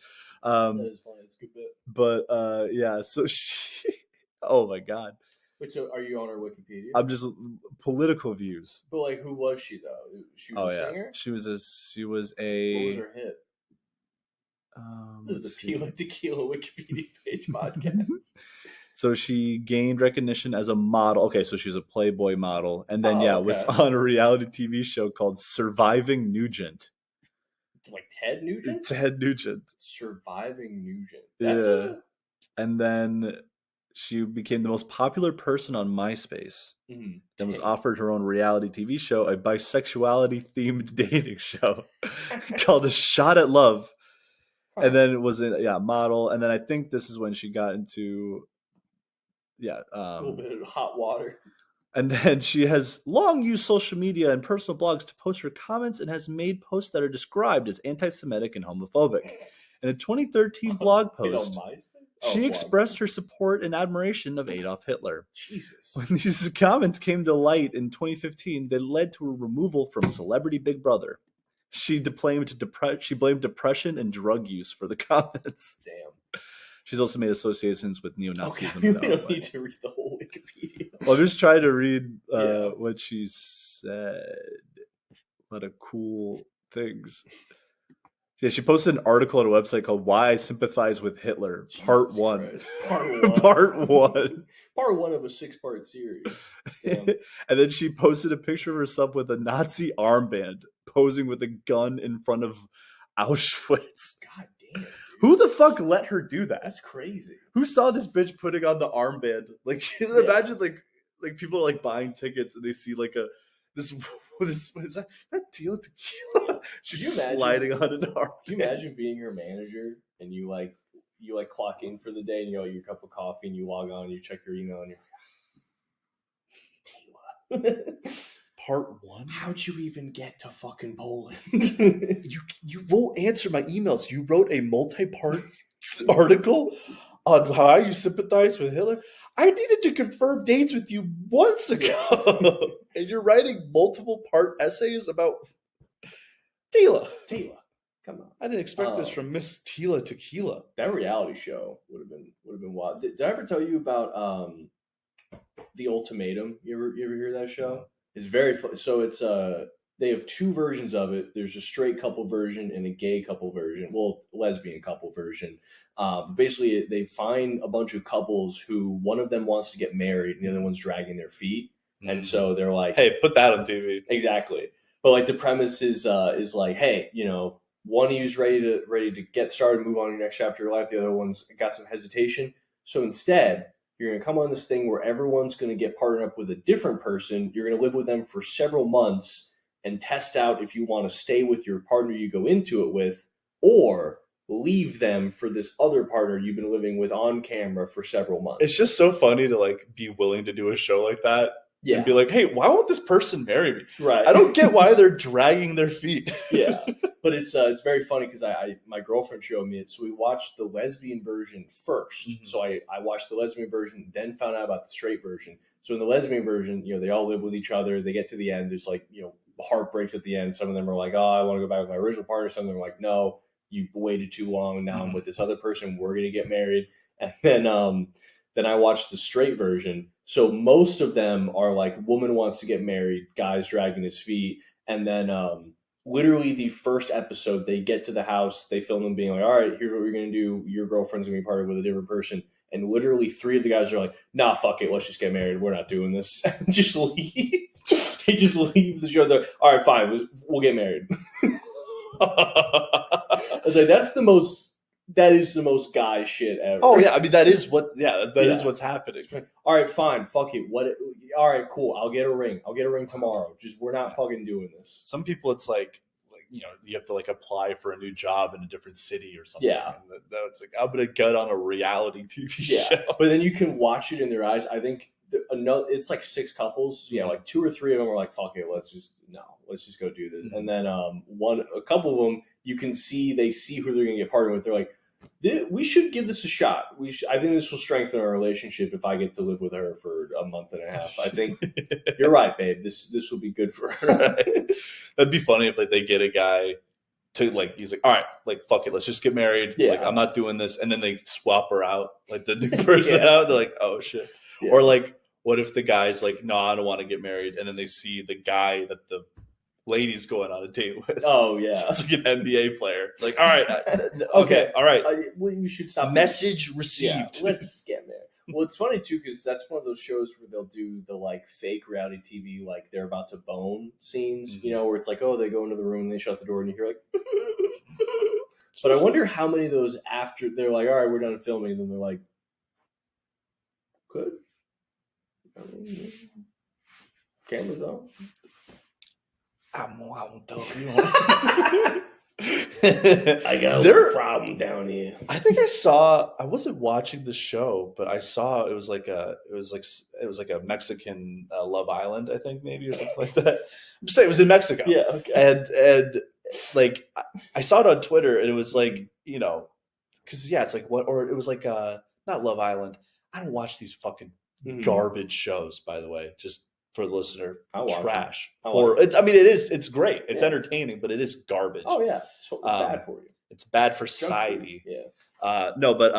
That is funny. It's a good bit. But yeah, so she, oh my God. Wait, so are you on her Wikipedia? I'm just political views. But like, who was she though? She was a singer? She was a. What was her hit? This is the Tila Tequila Wikipedia page podcast. So she gained recognition as a model. Okay, so she was a Playboy model, and then was on a reality TV show called Surviving Nugent. Like Ted Nugent? Ted Nugent. Surviving Nugent. And then she became the most popular person on MySpace. Mm-hmm. Then was offered her own reality TV show, a bisexuality-themed dating show called A Shot at Love. Huh. And then it was a model. And then I think this is when she got into a little bit of hot water. And then she has long used social media and personal blogs to post her comments and has made posts that are described as anti-Semitic and homophobic. In a 2013 blog post, she expressed her support and admiration of Adolf Hitler. Jesus. When these comments came to light in 2015, they led to a removal from Celebrity Big Brother. She blamed depression and drug use for the comments. Damn. She's also made associations with neo-Nazism. Okay, we don't need to read the whole Wikipedia. Well, I'm just trying to read what she said. A lot of cool things. Yeah, she posted an article on a website called "Why I Sympathize with Hitler," Part 1. Part 1. Part 1 of a 6-part series. And then she posted a picture of herself with a Nazi armband, posing with a gun in front of Auschwitz. God damn. Dude. Who the fuck let her do that? That's crazy. Who saw this bitch putting on the armband? Like, imagine like people like buying tickets and they see like this what is that? That Tila Tequila. She's sliding on an armband. Can you imagine being her manager and you clock in for the day and you get your cup of coffee and you log on and you check your email and you're Tila. Part 1? How'd you even get to fucking Poland? You won't answer my emails. You wrote a multi-part article on how you sympathize with Hitler. I needed to confirm dates with you months ago. And you're writing multiple part essays about Tila. Come on. I didn't expect this from Miss Tila Tequila. That reality show would have been wild. Did I ever tell you about The Ultimatum? You ever hear that show? It's very fun. So it's they have 2 versions of it. There's a straight couple version and a gay couple version. Well, lesbian couple version. Basically, they find a bunch of couples who one of them wants to get married and the other one's dragging their feet. Mm-hmm. And so they're like, "Hey, put that on TV." Exactly. But like the premise is like, hey, one of you's ready to get started, move on to your next chapter of your life. The other one's got some hesitation. So instead, you're going to come on this thing where everyone's going to get partnered up with a different person. You're going to live with them for several months and test out if you want to stay with your partner you go into it with, or leave them for this other partner you've been living with on camera for several months. It's just so funny to like be willing to do a show like that. Yeah. And be like, hey, why won't this person marry me? Right. I don't get why they're dragging their feet. Yeah. But it's very funny because my girlfriend showed me it. So we watched the lesbian version first. Mm-hmm. So I watched the lesbian version, then found out about the straight version. So in the lesbian version, they all live with each other. They get to the end. There's like, heartbreaks at the end. Some of them are like, oh, I want to go back with my original partner. Some of them are like, no, you waited too long. Now I'm with this other person. We're going to get married. And then I watched the straight version. So most of them are like, woman wants to get married, guy's dragging his feet. And then literally the first episode, they get to the house, they film them being like, all right, here's what we're going to do. Your girlfriend's going to be parted with a different person. And literally 3 of the guys are like, nah, fuck it. Let's just get married. We're not doing this. And just leave. They just leave the show. They're like, all right, fine. We'll get married. I was like, that is the most guy shit ever. Oh yeah, I mean that is what's happening. All right, fine, fuck it. All right, cool. I'll get a ring. Tomorrow. Just we're not fucking doing this. Some people, it's like you have to like apply for a new job in a different city or something. Yeah, and it's like I'm gonna get on a reality TV show. But then you can watch it in their eyes. I think it's like 6 couples. Yeah, like 2 or 3 of them are like, fuck it, let's just go do this. Mm-hmm. And then a couple of them, you can see they see who they're gonna get partnered with. They're like, we should give this a shot. I think this will strengthen our relationship if I get to live with her for a month and a half. I think you're right, babe. This will be good for her. That'd be funny if like they get a guy to like, he's like, all right, like fuck it, let's just get married. Yeah. Like I'm not doing this, and then they swap her out, like the new person out. They're like, oh shit. Yeah. Or like, what if the guy's like, no, I don't want to get married, and then they see the guy that the lady's going on a date with. Oh yeah, it's like an NBA player. Like, all right, okay, all right. Well, you should stop. Message received. Yeah, let's get married. Well, it's funny too because that's one of those shows where they'll do the like fake reality TV, like they're about to bone scenes. Mm-hmm. Where it's like, oh, they go into the room, and they shut the door, and you hear like. But I wonder how many of those after they're like, all right, we're done filming, and then they're like, good. Camera's on. I won't tell you. I got a problem down here. I think I wasn't watching the show, but I saw it was like a Mexican Love Island, I think maybe, or something like that. I'm just saying it was in Mexico. Yeah, okay. And like I saw it on Twitter, and it was like, because it's like what, or it was like not Love Island. I don't watch these fucking garbage shows, by the way. Just for the listener, trash. It's great. It's entertaining, but it is garbage. Oh yeah, so it's bad for you. It's bad for society. Yeah. No, but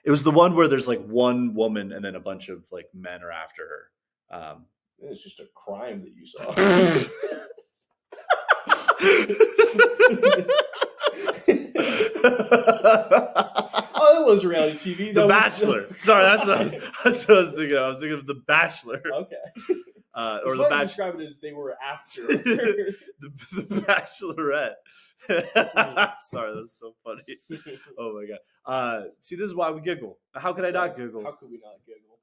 it was the one where there's like one woman and then a bunch of like men are after her. It's just a crime that you saw. Oh, that was reality TV. The Bachelor. Sorry, that's what I was thinking. I was thinking of The Bachelor. Okay. Or The Bachelor. Describe it as they were after the Bachelorette. Sorry, that's so funny. Oh my god. See, this is why we giggle. How could I not giggle? How could we not giggle?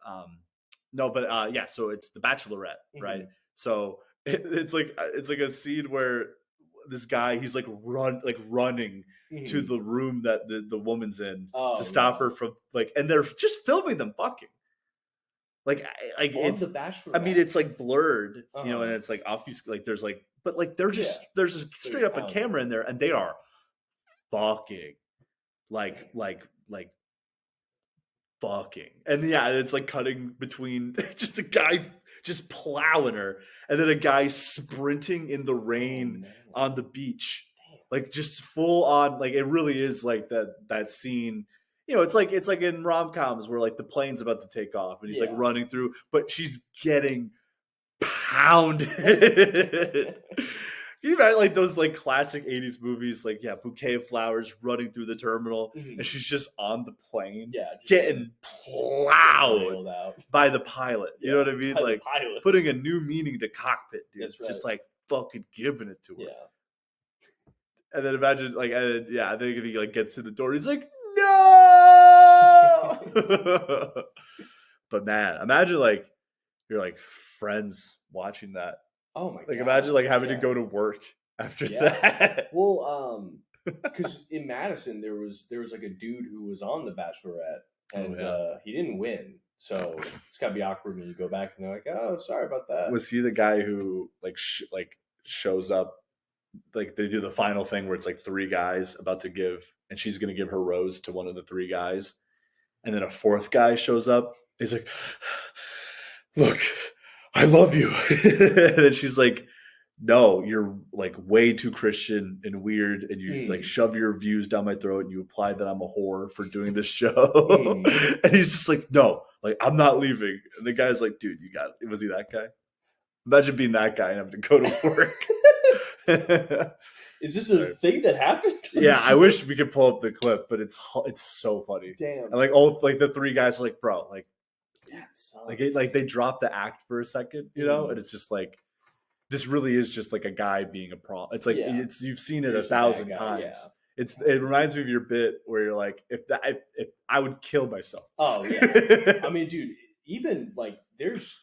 No, but yeah. So it's The Bachelorette, right? So it's like a scene where this guy, he's like running to the room that the woman's in to stop her from like, and they're just filming them fucking. Like it's The Bachelor. I mean, it's like blurred, and it's like obvious. Like there's like, but like there's just straight up a camera in there, and they are fucking, like fucking, and it's like cutting between just a guy just plowing her, and then a guy sprinting in the rain on the beach, like just full on. Like it really is like that scene. It's like in rom-coms where like the plane's about to take off and he's like running through, but she's getting pounded. You know, like those like classic 80s movies, like bouquet of flowers running through the terminal, and she's just on the plane, getting plowed by the pilot. You know what I mean? Like putting a new meaning to cockpit, dude. That's right. Just like fucking giving it to her. Yeah. And then imagine like, I think if he like gets to the door, he's like, no. But man, imagine like you're like friends watching that. Oh my god! Like imagine like having to go to work after that. Well, Because in Madison, there was like a dude who was on The Bachelorette, and he didn't win. So it's gotta be awkward when you go back and they're like, "Oh, sorry about that." Was he the guy who shows up? Like they do the final thing where it's like 3 guys about to give, and she's going to give her rose to one of the 3 guys, and then a 4th guy shows up. He's like, "Look, I love you," and then she's like, "No, you're like way too Christian and weird, and you like shove your views down my throat, and you imply that I'm a whore for doing this show." And he's just like, "No, like I'm not leaving." And the guy's like, "Dude, you got it." Was he that guy? Imagine being that guy and having to go to work. Is this a thing that happened? Yeah, I wish we could pull up the clip, but it's so funny. Damn. And like all like the 3 guys are like, bro, like that sucks. Like they drop the act for a second, you know, and it's just like this really is just like a guy being a prom. It's like it's you've seen it 1,000 times. Yeah. It reminds me of your bit where you're like, if I would kill myself. Oh yeah. I mean, dude, even like there's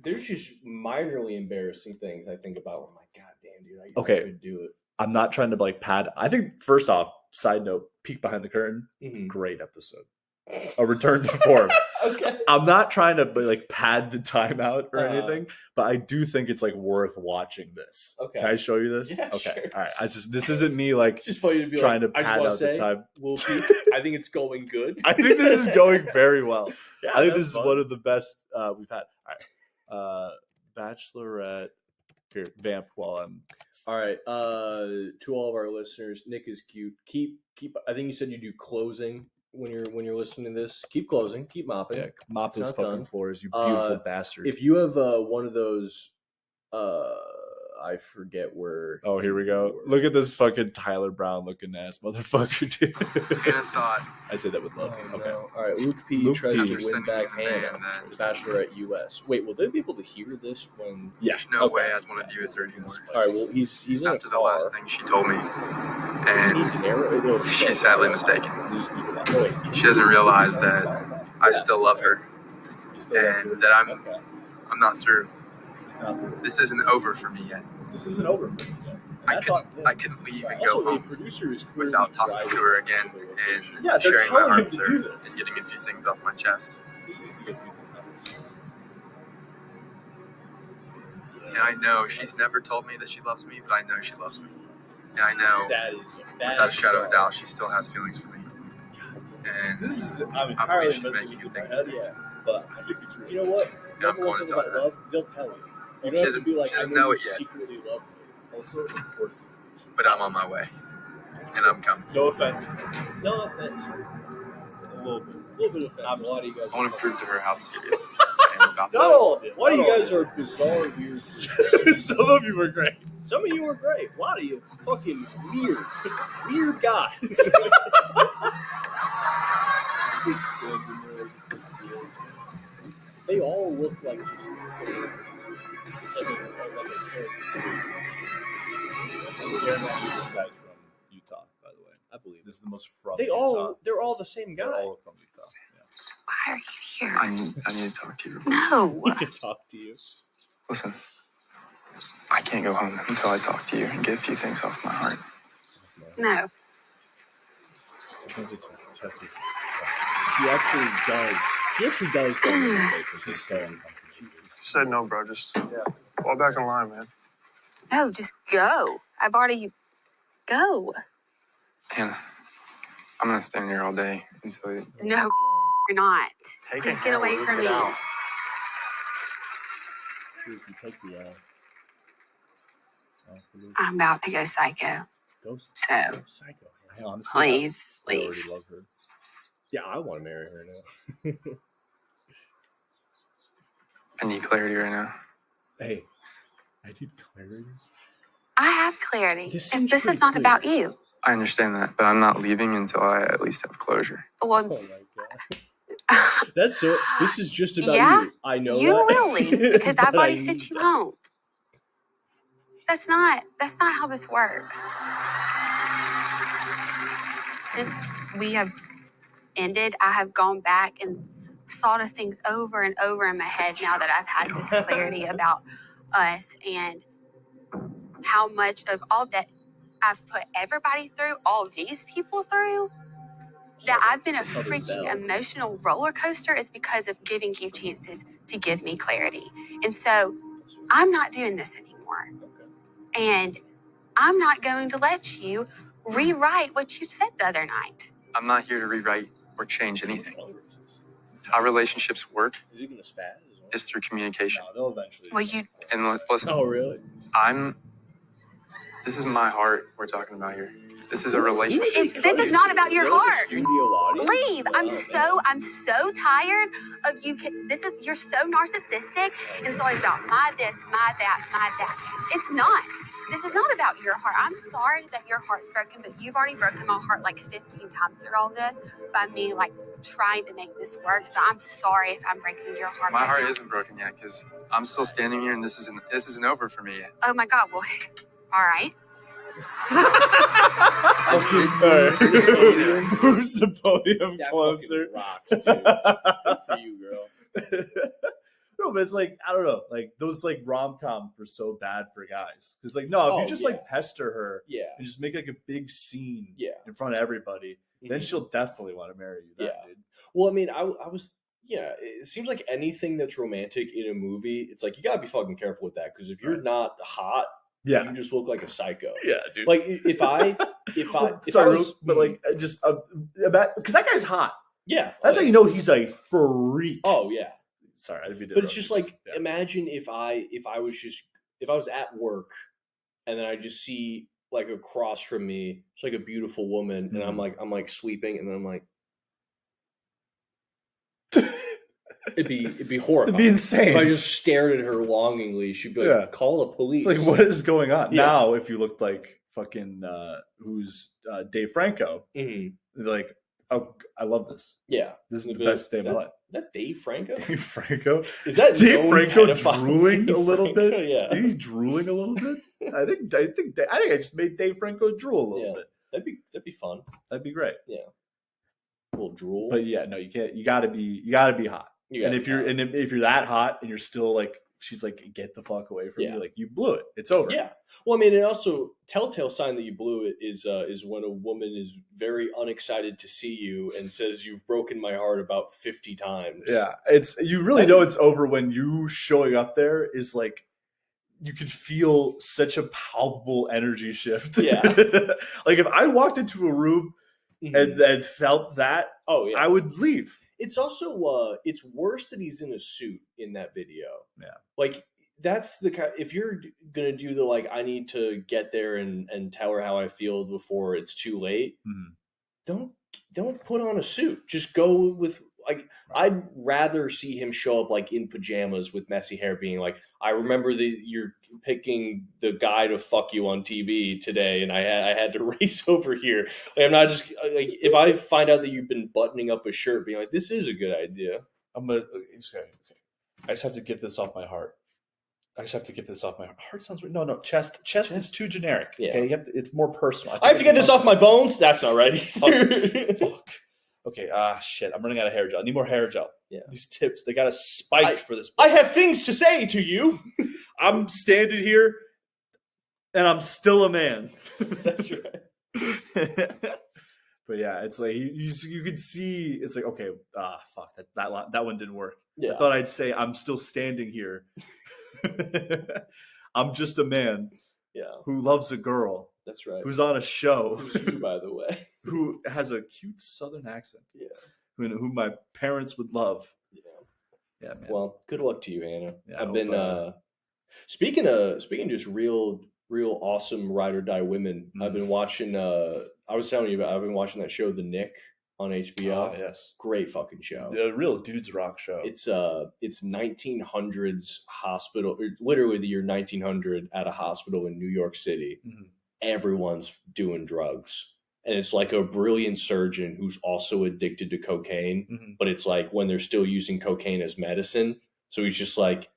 just minorly embarrassing things I think about. I'm like, God damn, dude, I could do it. I'm not trying to like pad. I think first off, side note, peek behind the curtain. Great episode. A return to form. Okay. I'm not trying to like pad the timeout or anything, but I do think it's like worth watching this. Okay. Can I show you this? Yeah, okay. Sure. All right. This isn't me like it's just funny to be trying to pad out the time. I think it's going good. I think this is going very well. Yeah, I think this is one of the best we've had. All right. Bachelorette. Here, vamp while I'm. All right. To all of our listeners, Nick is cute. Keep. I think you said you do closing when you're listening to this. Keep closing. Keep mopping. Yeah, mop those fucking floors, you beautiful bastard. If you have one of those, I forget where. Oh, here we go. Look at this fucking Tyler Brown looking ass motherfucker, dude. I say that with love. Okay. No. All right. Luke P. tries to win back Hannah. Bachelorette US. Wait, will they be able to hear this when? Yeah. No way I'd want to do it anymore. All right. Well, he's in after a the car. last thing she told me, and she's sadly mistaken. She doesn't realize that I still love her, and that I'm not through. This isn't over for me yet. This isn't over for me yet. I couldn't leave and go home without talking to her again and they're sharing my telling heart him with to her do this. and getting a few things off my chest. This needs to get a few things off his chest. And I know she's never told me that she loves me, but I know she loves me. And I know without a shadow of a doubt she still has feelings for me. And this is I'm entirely she's making making in my things. head, but I think it's really. You know what? And I'm going to tell her. Love, they'll tell you. You She don't have to doesn't- be like, she I doesn't know know you it yet. secretly love me. Also, of course, But I'm on my way. And I'm coming. no offense. No offense. A little bit. A little bit of offense. Why do you guys? I want to prove to her how serious I am about No! Why do you guys are bizarre, weird? Some of you were great. Some of you are great. A lot of you fucking weird guys. Just stands in there like this. They all look like just the same. It's like a character. This guy's from Utah, by the way. I believe This is the most from they're Utah. all the same guy. They're all from Utah. Why are you here? I need to talk to you. No. I need to talk to you. Listen, I can't go home until I talk to you and get a few things off my heart. No. She actually does. She actually does. She's so uncomfortable. She said no, bro. Just fall back in line, man. No, just go. I've already... Go. Hannah, I'm gonna stand here all day until you. No, you're not. Take Please it. get away from me. If you take the I'm about to go psycho. ghost. So, Psycho. I honestly, please I leave. already love her. Yeah, I want to marry her now. I need clarity right now. Hey, I need clarity. I have clarity. This And seems this pretty is not clear. about you. I understand that, but I'm not leaving until I at least have closure. Oh Well, my god. That's so. This is just about Yeah, you. I know you that. will leave because I've But I already need sent you that. home. That's not how this works. Since we have ended, I have gone back and thought of things over and over in my head now that I've had this clarity about us and how much of all that I've put everybody through, all these people through, that I've been a freaking emotional roller coaster is because of giving you chances to give me clarity. And so I'm not doing this anymore. And I'm not going to let you rewrite what you said the other night. I'm not here to rewrite or change anything. How relationships work is through communication. No, they'll eventually. Well, you. And listen. Oh, really? This is my heart we're talking about here. This is a relationship. This is not about your heart. Like Leave. I'm so tired of you. You're so narcissistic, and it's always about my this, my that, my that. It's not. This is not about your heart. I'm sorry that your heart's broken, but you've already broken my heart like 15 times through all this by me like trying to make this work. So I'm sorry if I'm breaking your heart. My heart isn't broken yet because I'm still standing here and this isn't over for me yet. Oh my God. Well, all right. Moves the podium closer. Rocks, dude. Good for you, girl. No, but it's like, I don't know, like those like rom-com were so bad for guys because like no, if you just like pester her and just make like a big scene in front of everybody, then she'll definitely want to marry you. Dude. Well, I mean, I was it seems like anything that's romantic in a movie, it's like you gotta be fucking careful with that because if you're not hot, you just look like a psycho. Yeah, dude. Like if I but like just about because that guy's hot. Yeah, that's how you know he's a freak. Oh yeah. Sorry, but it's just like imagine if I was at work and then I just see like across from me it's like a beautiful woman and I'm like sweeping and then I'm like it'd be horrifying. It'd be insane. If I just stared at her longingly, she'd be like, "Call the police." Like, what is going on now? If you looked like fucking who's Dave Franco, like, oh, I love this. Yeah, this is the best day of my life. That Dave Franco? Dave Franco? Is that Dave Franco drooling Dave a little Franco? bit? Yeah, he's drooling a little bit. I think I just made Dave Franco drool a little bit. That'd be fun. That'd be great. Yeah, a little drool. But yeah, no, you can't. You gotta be hot. And if you're that hot and you're still like, she's like, get the fuck away from me. Like you blew it. It's over. Yeah. Well, I mean, and also telltale sign that you blew it is when a woman is very unexcited to see you and says you've broken my heart about 50 times. Yeah, you really know it's over when you showing up there is like you could feel such a palpable energy shift. Yeah, like if I walked into a room and felt that, I would leave. It's also it's worse that he's in a suit in that video. Yeah, like. That's the kind. If you're gonna do the like, I need to get there and tell her how I feel before it's too late. Don't put on a suit. Just go with like. I'd rather see him show up like in pajamas with messy hair, being like, I remember you're picking the guy to fuck you on TV today, and I had to race over here. Like, I'm not just like if I find out that you've been buttoning up a shirt, being like, this is a good idea. Okay. I just have to get this off my heart. Heart sounds weird. No, chest is too generic. Yeah. Okay, it's more personal. I have to get this off my bones. That's not right. Fuck. Okay. Shit. I'm running out of hair gel. I need more hair gel. Yeah. These tips, they got a spike for this. I have things to say to you. I'm standing here, and I'm still a man. That's right. But yeah, it's like you could see. It's like okay. Fuck that one didn't work. Yeah. I thought I'd say I'm still standing here. I'm just a man who loves a girl. That's right. Who's on a show. Who's you, by the way. Who has a cute southern accent. Yeah. Who my parents would love. Yeah. Yeah, man. Well, good luck to you, Hannah. Yeah, I've been speaking of just real awesome ride or die women. I've been watching I was telling you about I've been watching that show The Nick on HBO. Oh, yes. Great fucking show. A real dudes rock show. It's 1900s hospital, literally the year 1900 at a hospital in New York City. Everyone's doing drugs. And it's like a brilliant surgeon who's also addicted to cocaine, but it's like when they're still using cocaine as medicine. So he's just like,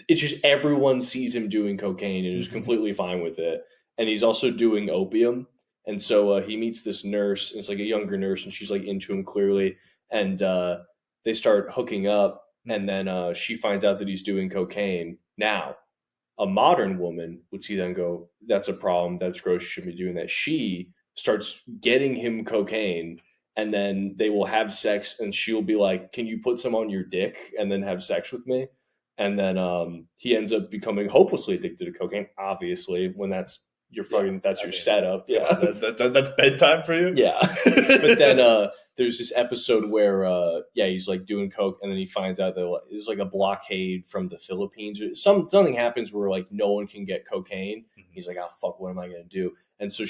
it's just everyone sees him doing cocaine and is completely fine with it. And he's also doing opium. And so he meets this nurse, and it's like a younger nurse, and she's like into him clearly. And they start hooking up, and then she finds out that he's doing cocaine now. A modern woman would see that and go, that's a problem. That's gross. You shouldn't be doing that. She starts getting him cocaine, and then they will have sex, and she'll be like, can you put some on your dick and then have sex with me? And then he ends up becoming hopelessly addicted to cocaine, obviously, when that's your fucking, that's your setup. Yeah. That's bedtime for you? Yeah. But then there's this episode where he's like doing coke, and then he finds out that there's like a blockade from the Philippines. Something happens where like no one can get cocaine. Mm-hmm. He's like, oh fuck, what am I gonna do? And so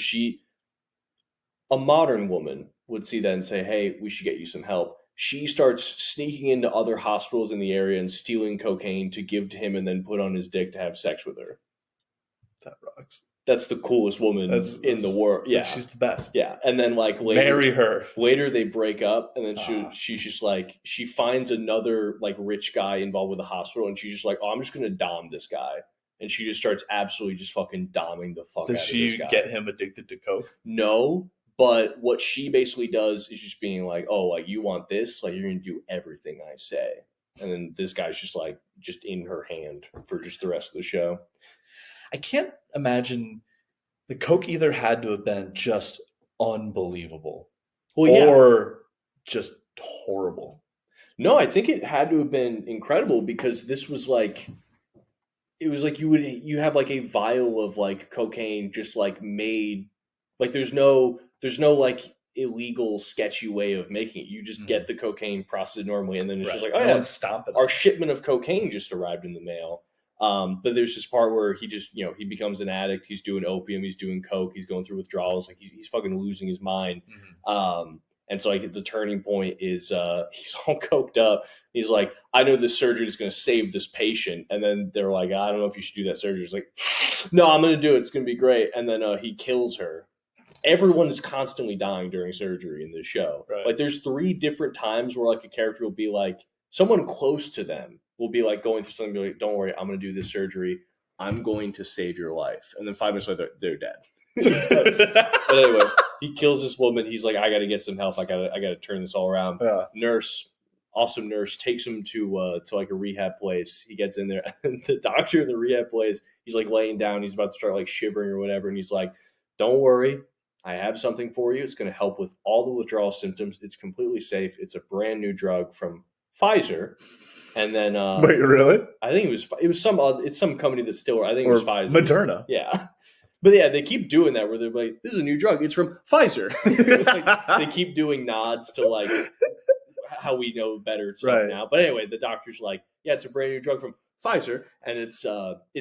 a modern woman would see that and say, hey, we should get you some help. She starts sneaking into other hospitals in the area and stealing cocaine to give to him and then put on his dick to have sex with her. That rocks. That's the coolest woman in the world. Yeah. She's the best. Yeah. And then like later, marry her. Later they break up, and then she's just like, she finds another like rich guy involved with the hospital, and she's just like, oh, I'm just going to dom this guy. And she just starts absolutely just fucking doming the fuck out of this guy. Does she get him addicted to coke? No. But what she basically does is just being like, oh, like you want this? Like you're going to do everything I say. And then this guy's just like, just in her hand for just the rest of the show. I can't imagine the coke either had to have been just unbelievable or just horrible. No, I think it had to have been incredible, because this was like, it was like you have like a vial of like cocaine just like made, like there's no like illegal sketchy way of making it. You just get the cocaine processed normally, and then it's just like, oh yeah, our shipment of cocaine just arrived in the mail. But there's this part where he just, he becomes an addict. He's doing opium. He's doing coke. He's going through withdrawals. Like he's fucking losing his mind. Mm-hmm. And so like the turning point is he's all coked up. He's like, I know this surgery is going to save this patient. And then they're like, I don't know if you should do that surgery. He's like, no, I'm going to do it. It's going to be great. And then he kills her. Everyone is constantly dying during surgery in this show. Right. Like there's 3 different times where like a character will be like, someone close to them will be like going through something, be like, don't worry, I'm going to do this surgery. I'm going to save your life. And then 5 minutes later, they're dead. But anyway, he kills this woman. He's like, I got to get some help. I got to turn this all around. Yeah. Awesome nurse, takes him to like a rehab place. He gets in there, and the doctor in the rehab place, he's like laying down. He's about to start like shivering or whatever. And he's like, don't worry, I have something for you. It's going to help with all the withdrawal symptoms. It's completely safe. It's a brand new drug from Pfizer. And then wait, really? I think it's some company that's still, I think it was Pfizer. Moderna. Yeah. But yeah, they keep doing that where they're like, this is a new drug. It's from Pfizer. Like, they keep doing nods to like how we know better stuff now. But anyway, the doctor's like, yeah, it's a brand new drug from Pfizer, and it's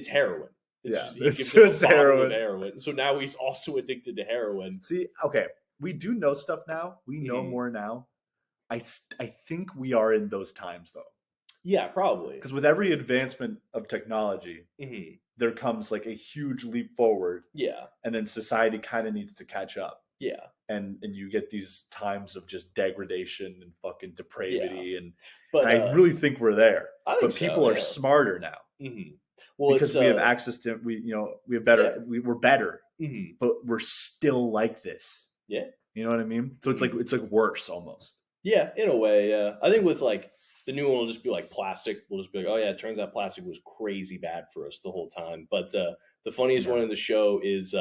heroin. It's just heroin. So now he's also addicted to heroin. See, okay, we do know stuff now. We know more now. I think we are in those times though. Yeah, probably. Because with every advancement of technology, there comes like a huge leap forward. Yeah. And then society kind of needs to catch up. Yeah. And you get these times of just degradation and fucking depravity. Yeah. But I really think we're there. But people are smarter now. Mm-hmm. Well, because we have access to, we have better, we're better, but we're still like this. Yeah. You know what I mean? So it's like worse almost. Yeah, in a way. Yeah. I think with like, the new one will just be like plastic. We'll just be like, oh yeah, it turns out plastic was crazy bad for us the whole time. But the funniest one in the show is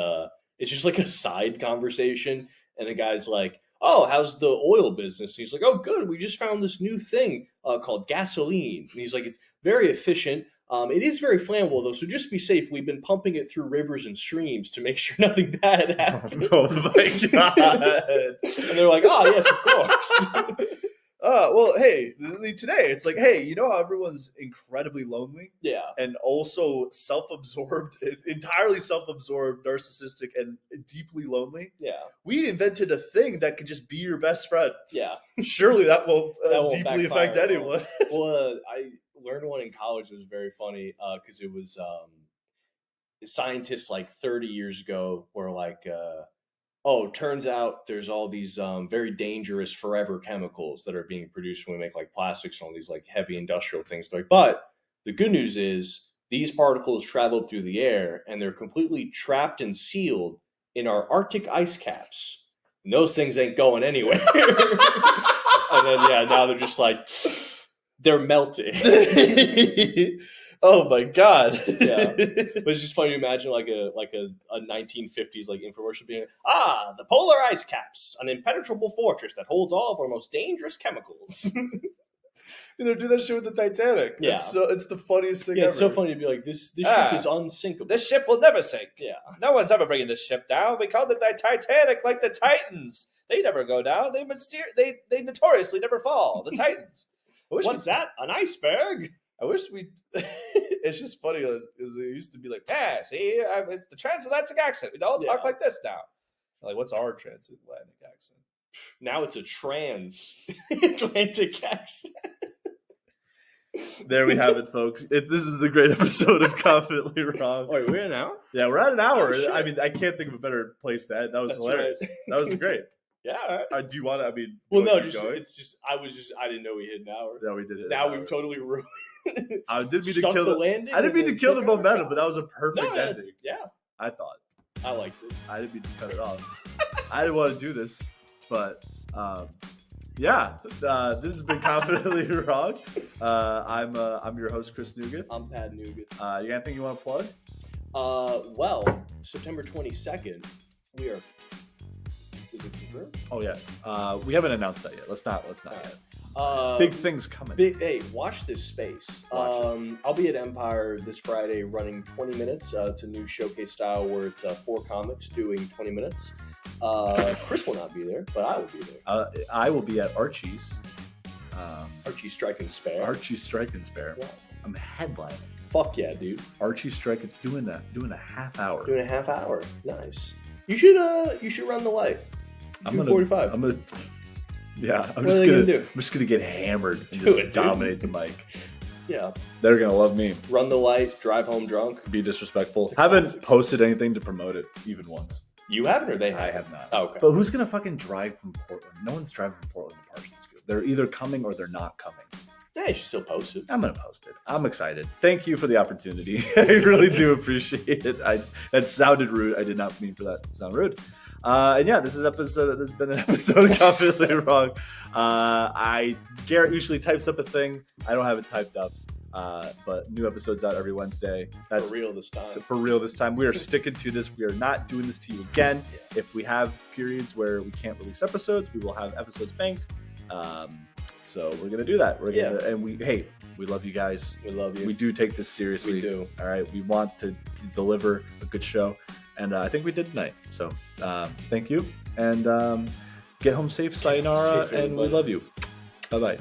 it's just like a side conversation, and the guy's like, oh, how's the oil business? And he's like, oh, good. We just found this new thing called gasoline. And he's like, it's very efficient. It is very flammable though, so just be safe. We've been pumping it through rivers and streams to make sure nothing bad happens. Oh my god! And they're like, oh yes, of course. Well, hey, today it's like, hey, you know how everyone's incredibly lonely? Yeah. And also self-absorbed, entirely self-absorbed, narcissistic, and deeply lonely? Yeah. We invented a thing that could just be your best friend. Yeah. Surely that won't deeply affect anyone. Well, I learned one in college that was very funny because it was scientists like 30 years ago were like, turns out there's all these very dangerous forever chemicals that are being produced when we make like plastics and all these like heavy industrial things. But the good news is these particles traveled through the air and they're completely trapped and sealed in our Arctic ice caps. And those things ain't going anywhere. And then, now they're just like, they're melting. Oh my god! Yeah, but it's just funny to imagine like a 1950s like infomercial being the polar ice caps, an impenetrable fortress that holds all of our most dangerous chemicals. Do that shit with the Titanic. Yeah, it's the funniest thing. Yeah, ever. It's so funny to be like this ship is unsinkable. This ship will never sink. Yeah, no one's ever bringing this ship down. We called it the Titanic, like the Titans. They never go down. They notoriously never fall. The Titans. What's that? An iceberg? I wish we. It's just funny because it used to be like, see, it's the transatlantic accent. We don't talk like this now. Like, what's our transatlantic accent? Now it's a transatlantic accent. There we have it, folks. This is the great episode of Confidently Wrong. Wait, we're at an hour? Yeah, we're at an hour. Oh, I mean, I can't think of a better place to end. That was hilarious. Right. That was great. Yeah. All right. Do you want to? I mean, well, no, it's just I didn't know we hit an hour. Yeah, we did it. Now we've totally ruined. I didn't mean to kill the landing. I didn't mean to kill the momentum, but that was a perfect ending. Yeah, I thought. I liked it. I didn't mean to cut it off. I didn't want to do this, but yeah, this has been Confidently Wrong. I'm your host, Chris Nugent. I'm Pat Nugent. You got anything you want to plug? Well, September 22nd, we are. Is it confirmed? Oh yes. We haven't announced that yet. Let's not yet. Big things coming. Hey, watch this space. I'll be at Empire this Friday running 20 minutes. It's a new showcase style where it's 4 comics doing 20 minutes. Chris will not be there, but I will be there. I will be at Archie's. Archie's Strike and Spare. Archie's Strike and Spare. Yeah. I'm headlining. Fuck yeah, dude. Archie's Strike is doing a half hour. Doing a half hour. Nice. You should run the light. I'm gonna 45. I'm just gonna get hammered and just dominate the mic. Yeah. They're gonna love me. Run the light, drive home drunk. Be disrespectful. Haven't posted anything to promote it even once. You haven't or they have? I have not. Oh, okay. But who's gonna fucking drive from Portland? No one's driving from Portland to Parsonsfield. They're either coming or they're not coming. Yeah, you should still post it. I'm gonna post it. I'm excited. Thank you for the opportunity. I really do appreciate it. That sounded rude. I did not mean for that to sound rude. And yeah, this has been an episode of Confidently Wrong. Garrett usually types up a thing. I don't have it typed up. But new episodes out every Wednesday. That's for real this time. For real this time. We are sticking to this. We are not doing this to you again. Yeah. If we have periods where we can't release episodes, we will have episodes banked. So we're gonna do that. We love you guys. We love you. We do take this seriously. We do. All right. We want to deliver a good show. And I think we did tonight. So thank you. And get home safe, sayonara, and we love you. Bye-bye.